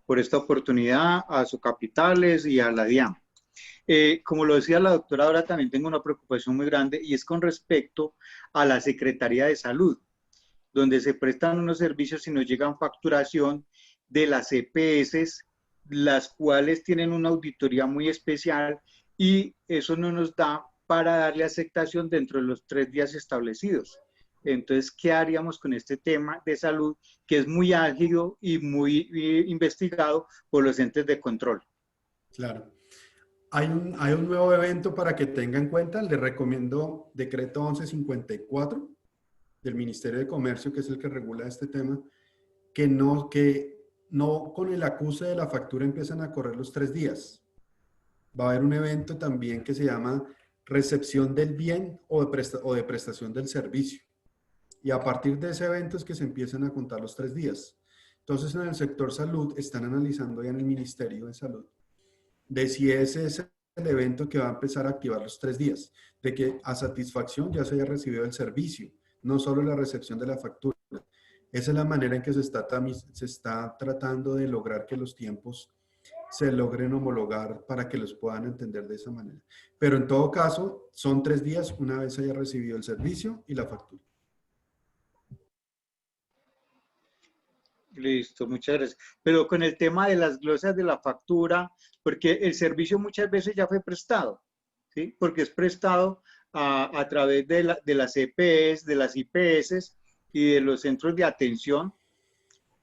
[SPEAKER 7] por esta oportunidad a Socapitales y a la DIAN. Como lo decía la doctora, ahora también tengo una preocupación muy grande y es con respecto a la Secretaría de Salud, donde se prestan unos servicios y nos llegan facturación de las EPS, las cuales tienen una auditoría muy especial y eso no nos da para darle aceptación dentro de los 3 días establecidos. Entonces, ¿qué haríamos con este tema de salud que es muy ágil y muy investigado por los entes de control?
[SPEAKER 1] Claro. Hay un nuevo evento para que tenga en cuenta. Le recomiendo Decreto 1154 del Ministerio de Comercio, que es el que regula este tema, que no con el acuse de la factura empiezan a correr los 3 días. Va a haber un evento también que se llama recepción del bien o de prestación del servicio. Y a partir de ese evento es que se empiezan a contar los 3 días. Entonces, en el sector salud están analizando ya en el Ministerio de Salud de si ese es el evento que va a empezar a activar los 3 días, de que a satisfacción ya se haya recibido el servicio, no solo la recepción de la factura. Esa es la manera en que se está tratando de lograr que los tiempos se logren homologar para que los puedan entender de esa manera. Pero en todo caso, son 3 días una vez haya recibido el servicio y la factura.
[SPEAKER 7] Listo, muchas gracias. Pero con el tema de las glosas de la factura, porque el servicio muchas veces ya fue prestado, ¿sí? Porque es prestado a través de las EPS, de las IPS y de los centros de atención,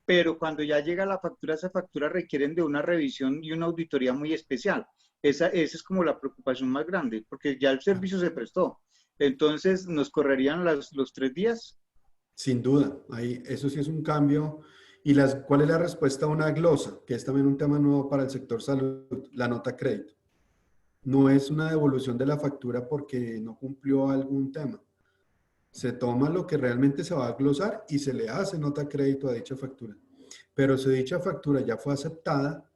[SPEAKER 7] pero cuando ya llega la factura, esa factura requieren de una revisión y una auditoría muy especial. Esa es como la preocupación más grande, porque ya el servicio se prestó. Entonces, ¿nos correrían los 3 días?
[SPEAKER 1] Sin duda, eso sí es un cambio. ¿Y cuál es la respuesta a una glosa? Que es también un tema nuevo para el sector salud, la nota crédito. No es una devolución de la factura porque no cumplió algún tema. Se toma lo que realmente se va a glosar y se le hace nota crédito a dicha factura. Pero si dicha factura ya fue aceptada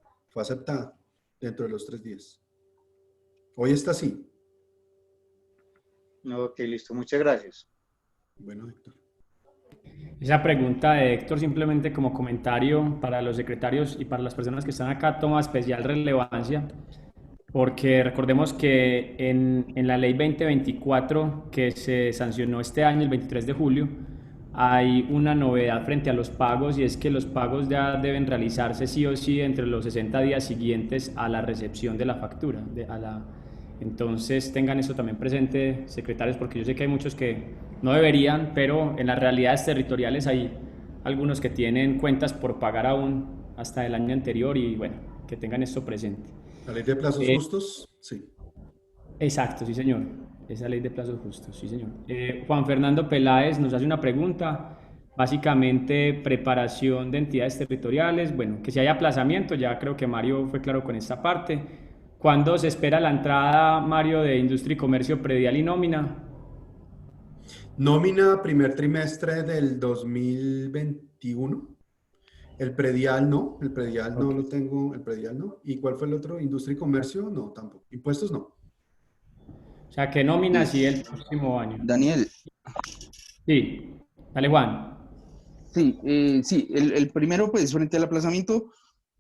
[SPEAKER 1] dentro de los 3 días. Hoy está así.
[SPEAKER 7] Ok, listo, muchas gracias.
[SPEAKER 1] Bueno, Héctor.
[SPEAKER 2] Esa pregunta de Héctor, simplemente como comentario para los secretarios y para las personas que están acá, toma especial relevancia, porque recordemos que en la ley 2024 que se sancionó este año, el 23 de julio, hay una novedad frente a los pagos y es que los pagos ya deben realizarse sí o sí entre los 60 días siguientes a la recepción de la factura. Entonces tengan eso también presente, secretarios, porque yo sé que hay muchos que no deberían, pero en las realidades territoriales hay algunos que tienen cuentas por pagar aún hasta el año anterior y bueno, que tengan esto presente.
[SPEAKER 1] ¿La ley de plazos justos? Sí.
[SPEAKER 2] Exacto, sí señor. Esa ley de plazos justos, sí señor. Juan Fernando Peláez nos hace una pregunta, básicamente preparación de entidades territoriales, bueno, que si hay aplazamiento, ya creo que Mario fue claro con esta parte. ¿Cuándo se espera la entrada, Mario, de Industria y Comercio Predial y Nómina?
[SPEAKER 1] Nómina primer trimestre del 2021. El predial no lo tengo, el predial no. ¿Y cuál fue el otro? ¿Industria y Comercio? No, tampoco. ¿Impuestos? No.
[SPEAKER 2] O sea, que nómina sí el próximo año.
[SPEAKER 8] Daniel.
[SPEAKER 2] Sí, dale Juan.
[SPEAKER 8] Sí, el primero, pues, frente al aplazamiento,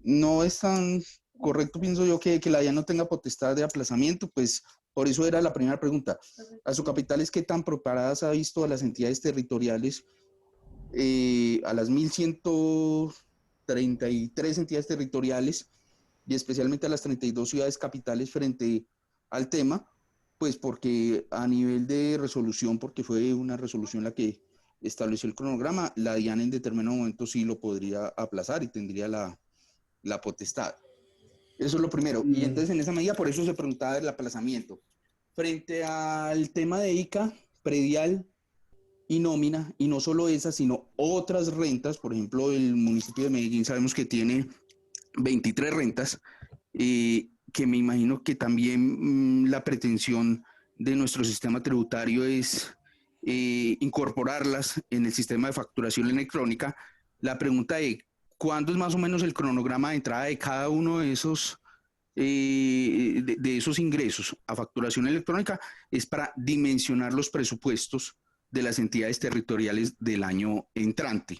[SPEAKER 8] no es tan correcto, pienso yo, que la DIAN no tenga potestad de aplazamiento, pues, por eso era la primera pregunta. A Socapitales, ¿qué tan preparadas ha visto a las entidades territoriales, a las 1.133 entidades territoriales, y especialmente a las 32 ciudades capitales frente al tema? Pues porque a nivel de resolución, porque fue una resolución la que estableció el cronograma, la DIAN en determinado momento sí lo podría aplazar y tendría la potestad. Eso es lo primero. Y entonces en esa medida, por eso se preguntaba del aplazamiento. Frente al tema de ICA, predial y nómina, y no solo esas, sino otras rentas, por ejemplo, el municipio de Medellín sabemos que tiene 23 rentas, que me imagino que también la pretensión de nuestro sistema tributario es incorporarlas en el sistema de facturación electrónica. La pregunta es, ¿cuándo es más o menos el cronograma de entrada de cada uno de esos, de esos ingresos a facturación electrónica? Es para dimensionar los presupuestos de las entidades territoriales del año entrante.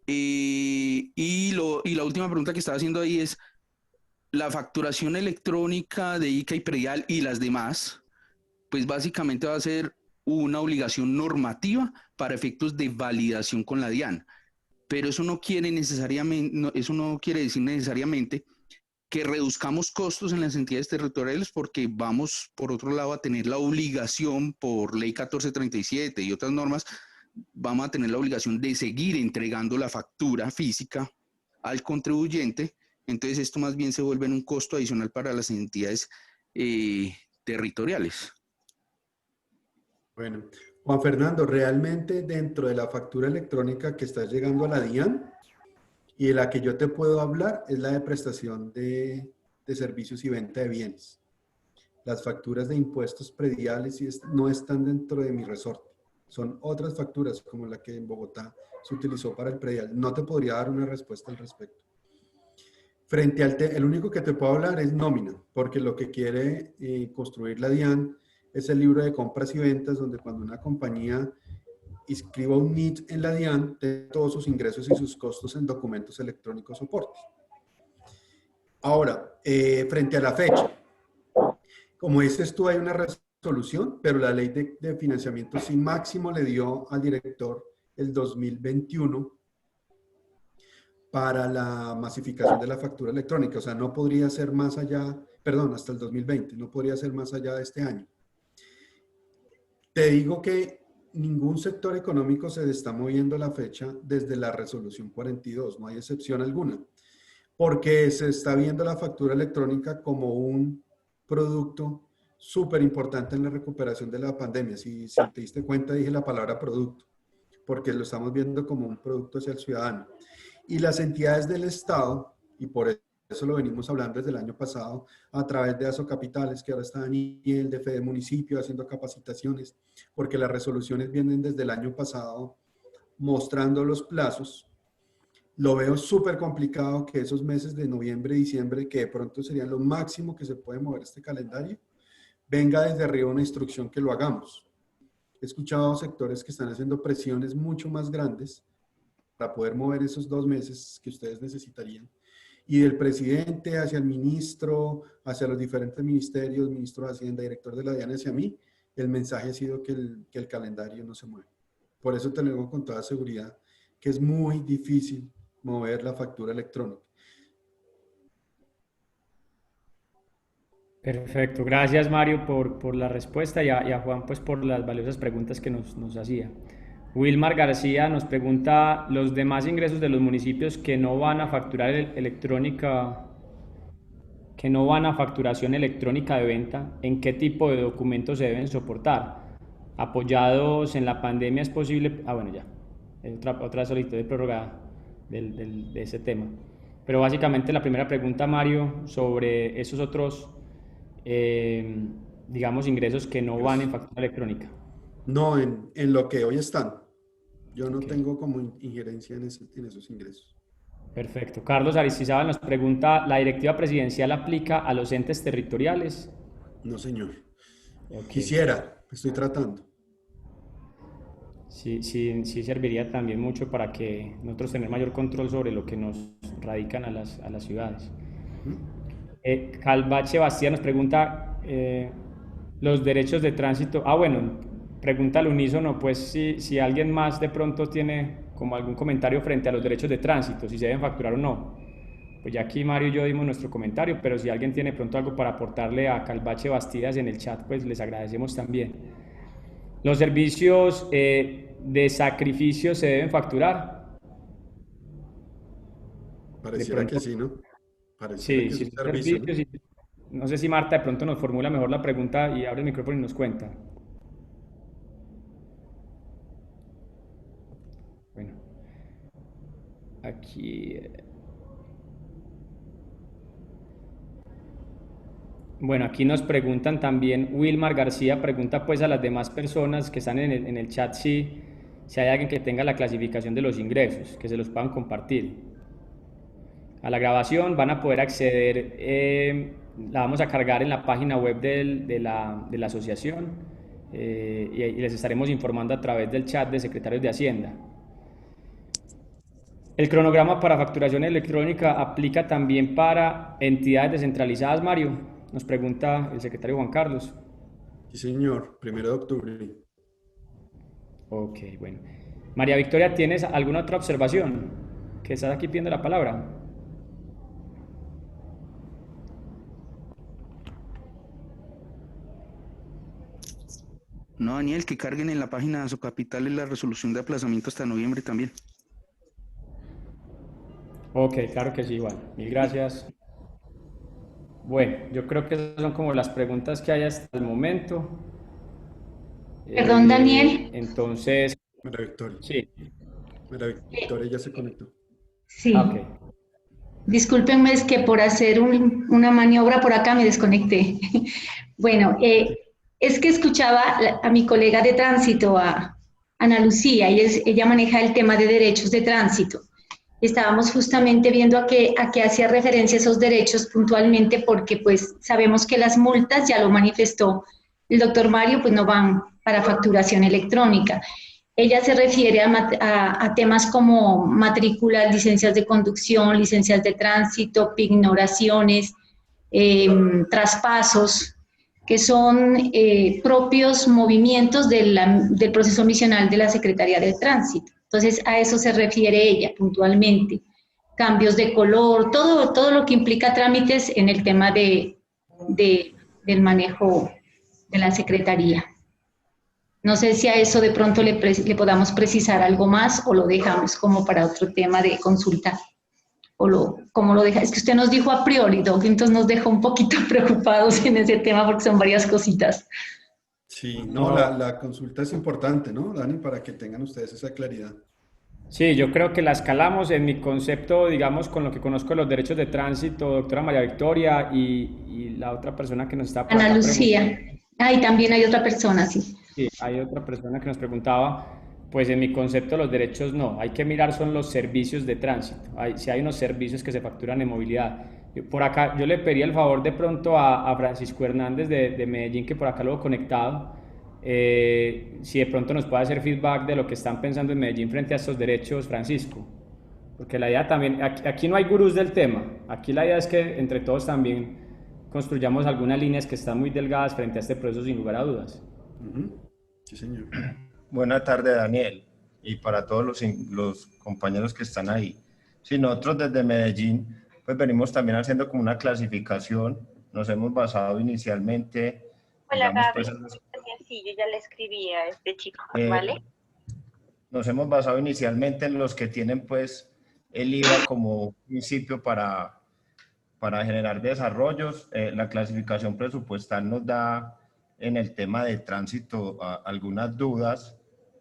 [SPEAKER 8] Y la última pregunta que estaba haciendo ahí es, la facturación electrónica de ICA y Predial y las demás, pues básicamente va a ser una obligación normativa para efectos de validación con la DIAN. Pero eso no quiere necesariamente, eso no quiere decir necesariamente que reduzcamos costos en las entidades territoriales, porque vamos, por otro lado, a tener la obligación por ley 1437 y otras normas, vamos a tener la obligación de seguir entregando la factura física al contribuyente. Entonces esto más bien se vuelve en un costo adicional para las entidades territoriales.
[SPEAKER 1] Bueno, Juan Fernando, realmente dentro de la factura electrónica que está llegando a la DIAN y de la que yo te puedo hablar es la de prestación de servicios y venta de bienes. Las facturas de impuestos prediales no están dentro de mi resorte. Son otras facturas como la que en Bogotá se utilizó para el predial. No te podría dar una respuesta al respecto. Frente al el único que te puedo hablar es nómina, porque lo que quiere construir la DIAN es el libro de compras y ventas, donde cuando una compañía inscriba un NIT en la DIAN, tiene todos sus ingresos y sus costos en documentos electrónicos soportes. Ahora, frente a la fecha, como dices tú, hay una resolución, pero la ley de financiamiento sí máximo le dio al director el 2021 para la masificación de la factura electrónica. O sea, no podría ser más allá, perdón, hasta el 2020, no podría ser más allá de este año. Te digo que ningún sector económico se está moviendo la fecha desde la resolución 42, no hay excepción alguna, porque se está viendo la factura electrónica como un producto súper importante en la recuperación de la pandemia. Si te diste cuenta, dije la palabra producto, porque lo estamos viendo como un producto hacia el ciudadano. Y las entidades del Estado, y por eso lo venimos hablando desde el año pasado, a través de Asocapitales, que ahora está Daniel, de Fede Municipio, haciendo capacitaciones, porque las resoluciones vienen desde el año pasado mostrando los plazos. Lo veo súper complicado que esos meses de noviembre y diciembre, que de pronto serían lo máximo que se puede mover este calendario, venga desde arriba una instrucción que lo hagamos. He escuchado sectores que están haciendo presiones mucho más grandes para poder mover esos 2 meses que ustedes necesitarían. Y del presidente hacia el ministro, hacia los diferentes ministerios, ministro de Hacienda, director de la DIAN, hacia mí, el mensaje ha sido que el calendario no se mueve. Por eso te lo digo con toda seguridad, que es muy difícil mover la factura electrónica.
[SPEAKER 2] Perfecto, gracias Mario por la respuesta y a Juan pues por las valiosas preguntas que nos hacía. Wilmar García nos pregunta, los demás ingresos de los municipios que no van a facturar electrónica, que no van a facturación electrónica de venta, ¿en qué tipo de documentos se deben soportar? Apoyados en la pandemia es posible, bueno ya, es otra solicitud de prórroga de ese tema. Pero básicamente la primera pregunta, Mario, sobre esos otros, digamos, ingresos que no van en factura electrónica.
[SPEAKER 1] No, en lo que hoy están. Yo no tengo como injerencia en esos ingresos.
[SPEAKER 2] Perfecto. Carlos Aristizábal nos pregunta, ¿la directiva presidencial aplica a los entes territoriales?
[SPEAKER 1] No, señor.
[SPEAKER 2] Okay.
[SPEAKER 1] Quisiera, estoy tratando.
[SPEAKER 2] Sí serviría también mucho para que nosotros tener mayor control sobre lo que nos radican a las ciudades. Calvache Bastía nos pregunta los derechos de tránsito. Bueno, pregunta al unísono, pues si alguien más de pronto tiene como algún comentario frente a los derechos de tránsito, si se deben facturar o no. Pues ya aquí Mario y yo dimos nuestro comentario, pero si alguien tiene pronto algo para aportarle a Calvache Bastidas en el chat, pues les agradecemos también. ¿Los servicios de sacrificio se deben facturar?
[SPEAKER 1] Pareciera que sí, ¿no? Pareciera que
[SPEAKER 2] sí,
[SPEAKER 1] es un servicio, ¿no?
[SPEAKER 2] servicios. No sé si Marta de pronto nos formula mejor la pregunta y abre el micrófono y nos cuenta. Bueno, aquí... Bueno, aquí nos preguntan también, Wilmar García pregunta pues a las demás personas que están en el chat si hay alguien que tenga la clasificación de los ingresos, que se los puedan compartir. A la grabación van a poder acceder, la vamos a cargar en la página web de la asociación y les estaremos informando a través del chat de secretarios de Hacienda. El cronograma para facturación electrónica aplica también para entidades descentralizadas, Mario, nos pregunta el secretario Juan Carlos.
[SPEAKER 1] Sí, señor, 1 de octubre.
[SPEAKER 2] Ok, bueno. María Victoria, ¿tienes alguna otra observación? Que estás aquí pidiendo la palabra.
[SPEAKER 8] No, Daniel, que carguen en la página de Asocapital la resolución de aplazamiento hasta noviembre también.
[SPEAKER 2] Ok, claro que sí, igual. Mil gracias. Bueno, yo creo que esas son como las preguntas que hay hasta el momento.
[SPEAKER 6] Perdón, Daniel.
[SPEAKER 2] Entonces,
[SPEAKER 1] María Victoria.
[SPEAKER 2] sí.
[SPEAKER 1] María Victoria ya se conectó.
[SPEAKER 6] Sí.
[SPEAKER 2] Ok.
[SPEAKER 6] Discúlpenme, es que por hacer una maniobra por acá me desconecté. Bueno, es que escuchaba a mi colega de tránsito, a Ana Lucía, y ella maneja el tema de derechos de tránsito. Estábamos justamente viendo a qué hacía referencia esos derechos puntualmente, porque pues sabemos que las multas, ya lo manifestó el doctor Mario, pues no van para facturación electrónica. Ella se refiere a temas como matrículas, licencias de conducción, licencias de tránsito, pignoraciones, traspasos, que son propios movimientos del proceso misional de la Secretaría de Tránsito. Entonces, a eso se refiere ella puntualmente. Cambios de color, todo lo que implica trámites en el tema del manejo de la Secretaría. No sé si a eso de pronto le podamos precisar algo más o lo dejamos como para otro tema de consulta. ¿Cómo lo deja? Es que usted nos dijo a priori, Doc, entonces nos dejó un poquito preocupados en ese tema porque son varias cositas.
[SPEAKER 1] Sí, no, la consulta es importante, ¿no, Dani? Para que tengan ustedes esa claridad.
[SPEAKER 2] Sí, yo creo que la escalamos en mi concepto, digamos, con lo que conozco de los derechos de tránsito, doctora María Victoria y la otra persona que nos está por
[SPEAKER 6] Ana
[SPEAKER 2] acá
[SPEAKER 6] Lucía. Y también hay otra persona, sí.
[SPEAKER 2] Sí, hay otra persona que nos preguntaba, pues en mi concepto los derechos no, hay que mirar son los servicios de tránsito, si hay unos servicios que se facturan en movilidad. Por acá yo le pediría el favor de pronto a Francisco Hernández de Medellín, que por acá lo he conectado, si de pronto nos puede hacer feedback de lo que están pensando en Medellín frente a estos derechos, Francisco. Porque la idea también, aquí no hay gurús del tema, aquí la idea es que entre todos también construyamos algunas líneas que están muy delgadas frente a este proceso sin lugar a dudas.
[SPEAKER 1] Sí, señor.
[SPEAKER 9] Buenas tardes, Daniel, y para todos los compañeros que están ahí. Sí, nosotros desde Medellín, pues venimos también haciendo como una clasificación. Nos hemos basado inicialmente...
[SPEAKER 10] Hola,
[SPEAKER 9] digamos,
[SPEAKER 10] Gaby.
[SPEAKER 9] pues,
[SPEAKER 10] Sí, yo ya le escribí a este chico, ¿vale?
[SPEAKER 9] Nos hemos basado inicialmente en los que tienen, pues, el IVA como principio para generar desarrollos. La clasificación presupuestal nos da en el tema de tránsito algunas dudas.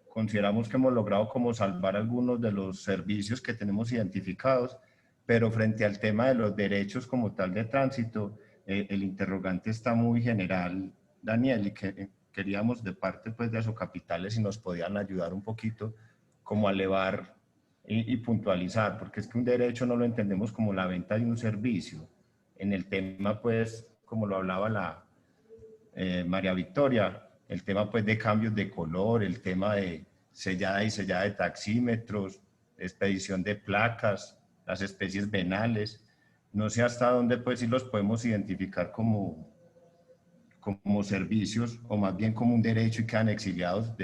[SPEAKER 9] Consideramos que hemos logrado como salvar algunos de los servicios que tenemos identificados, pero frente al tema de los derechos como tal de tránsito, el interrogante está muy general, Daniel, y que queríamos de parte pues de Asocapitales si nos podían ayudar un poquito como a elevar y puntualizar, porque es que un derecho no lo entendemos como la venta de un servicio. En el tema, pues, como lo hablaba María Victoria, el tema, pues, de cambios de color, el tema de sellada y sellada de taxímetros, expedición de placas, las especies venales, no sé hasta dónde, pues, si los podemos identificar como servicios, o más bien como un derecho y quedan excluidos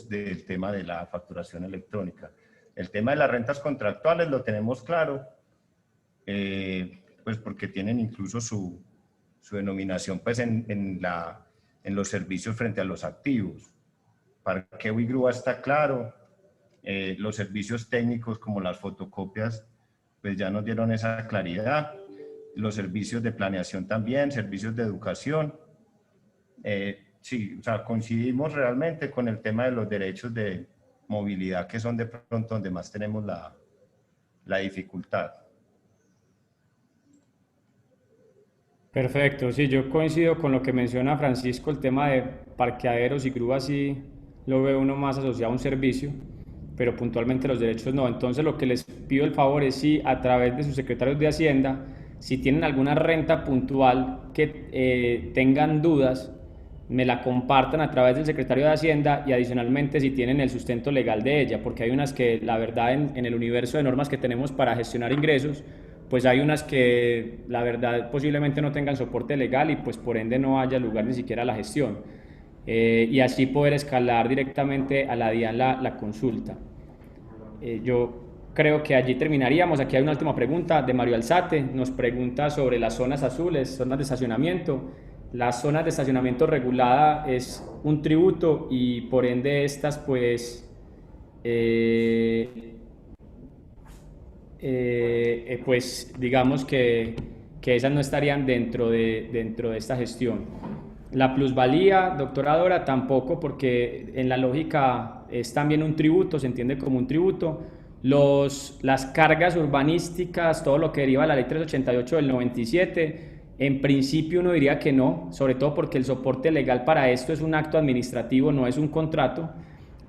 [SPEAKER 9] del tema de la facturación electrónica. El tema de las rentas contractuales lo tenemos claro, pues porque tienen incluso su denominación pues en los servicios frente a los activos. Parqueo y grúa está claro, los servicios técnicos como las fotocopias pues ya nos dieron esa claridad, los servicios de planeación también, servicios de educación. Sí, o sea, coincidimos realmente con el tema de los derechos de movilidad, que son de pronto donde más tenemos la dificultad.
[SPEAKER 2] Perfecto, sí, yo coincido con lo que menciona Francisco, el tema de parqueaderos y grúas sí lo veo uno más asociado a un servicio, pero puntualmente los derechos no. Entonces lo que les pido el favor es si a través de sus secretarios de Hacienda, si tienen alguna renta puntual que tengan dudas, me la compartan a través del secretario de Hacienda y adicionalmente si tienen el sustento legal de ella, porque hay unas que la verdad en el universo de normas que tenemos para gestionar ingresos, pues hay unas que la verdad posiblemente no tengan soporte legal y pues por ende no haya lugar ni siquiera a la gestión. Y así poder escalar directamente a la DIAN la consulta. Yo creo que allí terminaríamos. Aquí hay una última pregunta de Mario Alzate, nos pregunta sobre las zonas azules, zonas de estacionamiento. Las zonas de estacionamiento regulada es un tributo y por ende estas pues pues digamos que esas no estarían dentro de esta gestión. La plusvalía, doctora Dora, tampoco, porque en la lógica es también un tributo, se entiende como un tributo. Las cargas urbanísticas, todo lo que deriva de la ley 388 del 97, en principio uno diría que no, sobre todo porque el soporte legal para esto es un acto administrativo, no es un contrato.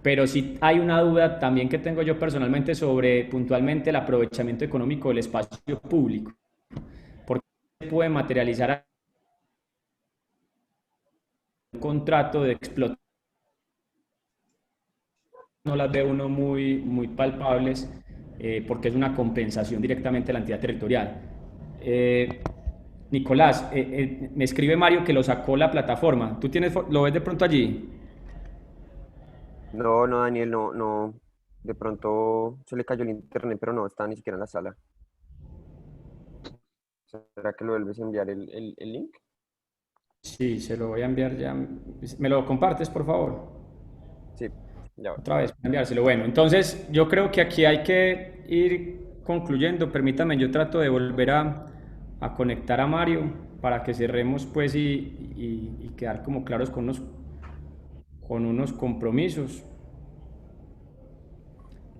[SPEAKER 2] Pero sí hay una duda también que tengo yo personalmente sobre puntualmente el aprovechamiento económico del espacio público. ¿Por qué se puede materializar un contrato de explotación? No las ve uno muy palpables porque es una compensación directamente a la entidad territorial. Nicolás, me escribe Mario que lo sacó la plataforma. ¿Tú lo ves de pronto allí?
[SPEAKER 11] No, no, Daniel, no. De pronto se le cayó el internet, pero no está ni siquiera en la sala. ¿Será que lo vuelves a enviar el link?
[SPEAKER 2] Sí, se lo voy a enviar ya. ¿Me lo compartes, por favor?
[SPEAKER 11] Sí, ya va.
[SPEAKER 2] Otra vez, voy a enviárselo. Bueno, entonces yo creo que aquí hay que ir concluyendo. Permítame, yo trato de volver a conectar a Mario para que cerremos pues y quedar como claros con unos compromisos.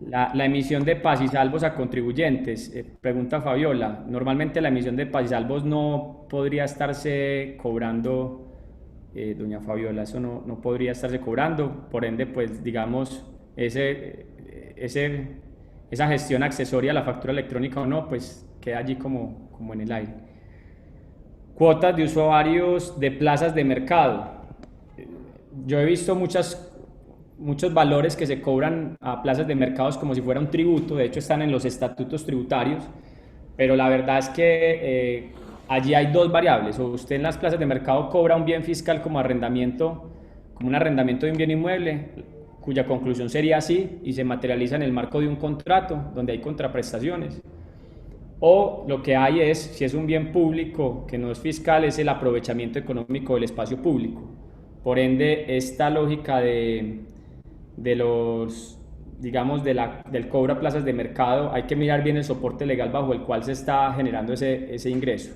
[SPEAKER 2] La emisión de paz y salvos a contribuyentes, pregunta Fabiola, normalmente la emisión de paz y salvos no podría estarse cobrando, doña Fabiola, eso no podría estarse cobrando, por ende pues digamos esa gestión accesoria a la factura electrónica o no, pues queda allí como en el aire. Cuotas de usuarios de plazas de mercado. Yo he visto muchos valores que se cobran a plazas de mercados como si fuera un tributo, de hecho están en los estatutos tributarios, pero la verdad es que allí hay dos variables, o usted en las plazas de mercado cobra un bien fiscal como arrendamiento, como un arrendamiento de un bien inmueble, cuya conclusión sería así y se materializa en el marco de un contrato donde hay contraprestaciones, o lo que hay es, si es un bien público que no es fiscal, es el aprovechamiento económico del espacio público. Por ende, esta lógica del cobro a plazas de mercado, hay que mirar bien el soporte legal bajo el cual se está generando ese ingreso.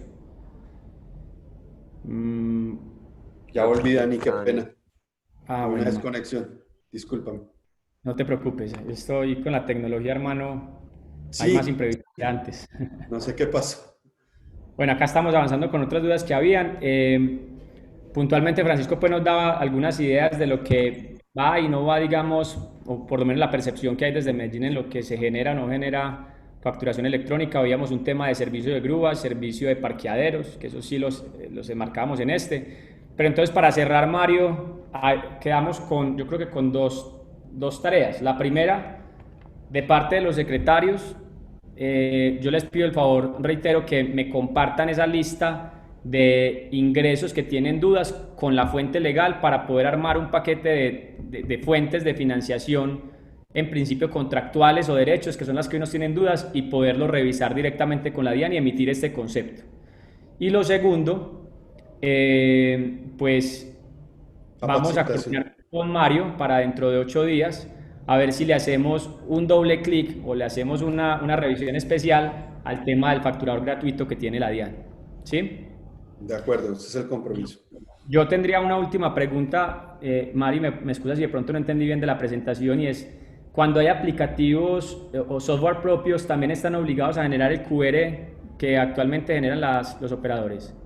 [SPEAKER 1] Ya volví, Dani, qué pena. Una
[SPEAKER 2] bueno.
[SPEAKER 1] desconexión, discúlpame.
[SPEAKER 2] No te preocupes, estoy con la tecnología, hermano.
[SPEAKER 1] Sí.
[SPEAKER 2] Hay más imprevistos que antes.
[SPEAKER 1] No sé qué pasó.
[SPEAKER 2] Bueno, acá estamos avanzando con otras dudas que habían. Puntualmente Francisco pues nos daba algunas ideas de lo que va y no va, digamos, o por lo menos la percepción que hay desde Medellín en lo que se genera o no genera facturación electrónica. Veíamos un tema de servicio de grúas, servicio de parqueaderos, que eso sí los enmarcábamos en este. Pero entonces para cerrar, Mario, quedamos yo creo que con dos tareas. La primera, de parte de los secretarios, yo les pido el favor, reitero, que me compartan esa lista de ingresos que tienen dudas con la fuente legal para poder armar un paquete de fuentes de financiación, en principio contractuales o derechos, que son las que unos tienen dudas, y poderlo revisar directamente con la DIAN y emitir este concepto. Y lo segundo, pues vamos a coordinar con Mario para dentro de 8 días a ver si le hacemos un doble clic o le hacemos una revisión especial al tema del facturador gratuito que tiene la DIAN. ¿Sí?
[SPEAKER 1] De acuerdo, ese es el compromiso.
[SPEAKER 2] Yo tendría una última pregunta, Mari, me excusa si de pronto no entendí bien de la presentación, y es, cuando hay aplicativos o software propios, ¿también están obligados a generar el QR que actualmente generan los operadores?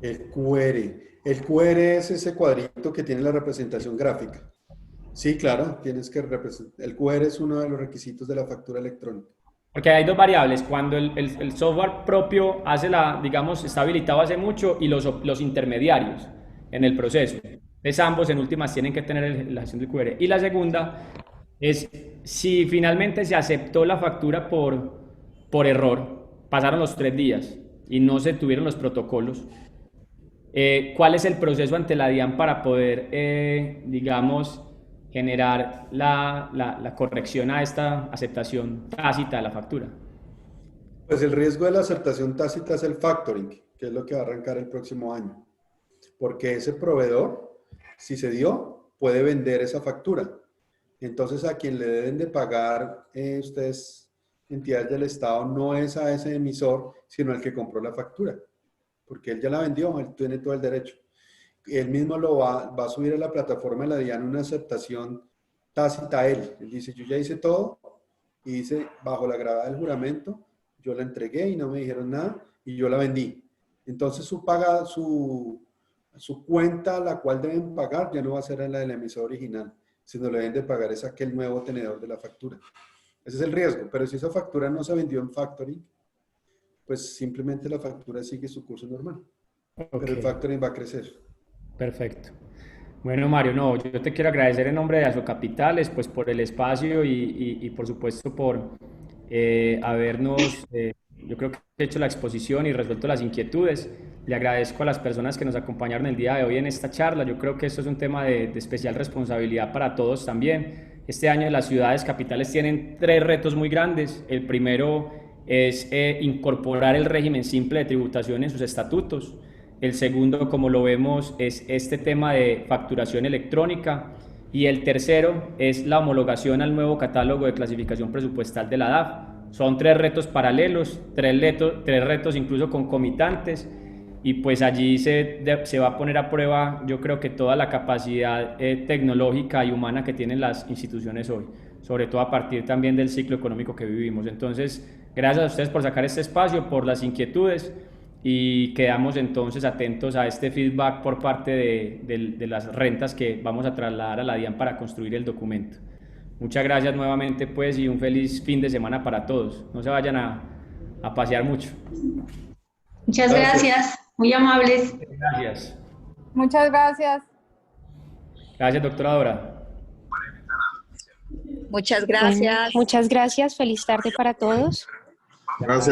[SPEAKER 1] El QR. El QR es ese cuadrito que tiene la representación gráfica. Sí, claro, tienes que representar. El QR es uno de los requisitos de la factura electrónica.
[SPEAKER 2] Porque hay dos variables, cuando el software propio hace digamos, está habilitado hace mucho y los intermediarios en el proceso. Entonces ambos en últimas tienen que tener la acción del QR. Y la segunda es si finalmente se aceptó la factura por error, pasaron los 3 días y no se tuvieron los protocolos, ¿cuál es el proceso ante la DIAN para poder, digamos, generar la corrección a esta aceptación tácita de la factura?
[SPEAKER 1] Pues el riesgo de la aceptación tácita es el factoring, que es lo que va a arrancar el próximo año. Porque ese proveedor, si se dio, puede vender esa factura. Entonces, a quien le deben de pagar ustedes, entidades del Estado, no es a ese emisor, sino al que compró la factura. Porque él ya la vendió, él tiene todo el derecho. Él mismo lo va a subir a la plataforma de la DIAN una aceptación tácita a él. Él dice, yo ya hice todo, y dice, bajo la gravada del juramento, yo la entregué y no me dijeron nada, y yo la vendí. Entonces su cuenta a la cual deben pagar ya no va a ser la del emisor original, sino le deben de pagar es aquel nuevo tenedor de la factura. Ese es el riesgo, pero si esa factura no se vendió en factoring, pues simplemente la factura sigue su curso normal. Okay. Pero el factoring va a crecer.
[SPEAKER 2] Perfecto. Bueno, Mario, no, yo te quiero agradecer en nombre de Azocapitales, pues por el espacio y por supuesto por habernos, yo creo que hecho la exposición y resuelto las inquietudes. Le agradezco a las personas que nos acompañaron el día de hoy en esta charla. Yo creo que esto es un tema de especial responsabilidad para todos también. Este año las ciudades capitales tienen 3 retos muy grandes. El primero es incorporar el régimen simple de tributación en sus estatutos. El segundo, como lo vemos, es este tema de facturación electrónica. Y el tercero es la homologación al nuevo catálogo de clasificación presupuestal de la DAF. Son 3 retos paralelos, 3 retos incluso concomitantes. Y pues allí se va a poner a prueba, yo creo que toda la capacidad tecnológica y humana que tienen las instituciones hoy, sobre todo a partir también del ciclo económico que vivimos. Entonces, gracias a ustedes por sacar este espacio, por las inquietudes, y quedamos entonces atentos a este feedback por parte de las rentas que vamos a trasladar a la DIAN para construir el documento. Muchas gracias nuevamente pues y un feliz fin de semana para todos. No se vayan a pasear mucho.
[SPEAKER 6] Muchas gracias. Muy amables.
[SPEAKER 2] Gracias.
[SPEAKER 5] Muchas gracias.
[SPEAKER 2] Gracias, doctora Dora.
[SPEAKER 12] Muchas gracias.
[SPEAKER 13] Muchas gracias. Feliz tarde para todos.
[SPEAKER 1] Gracias.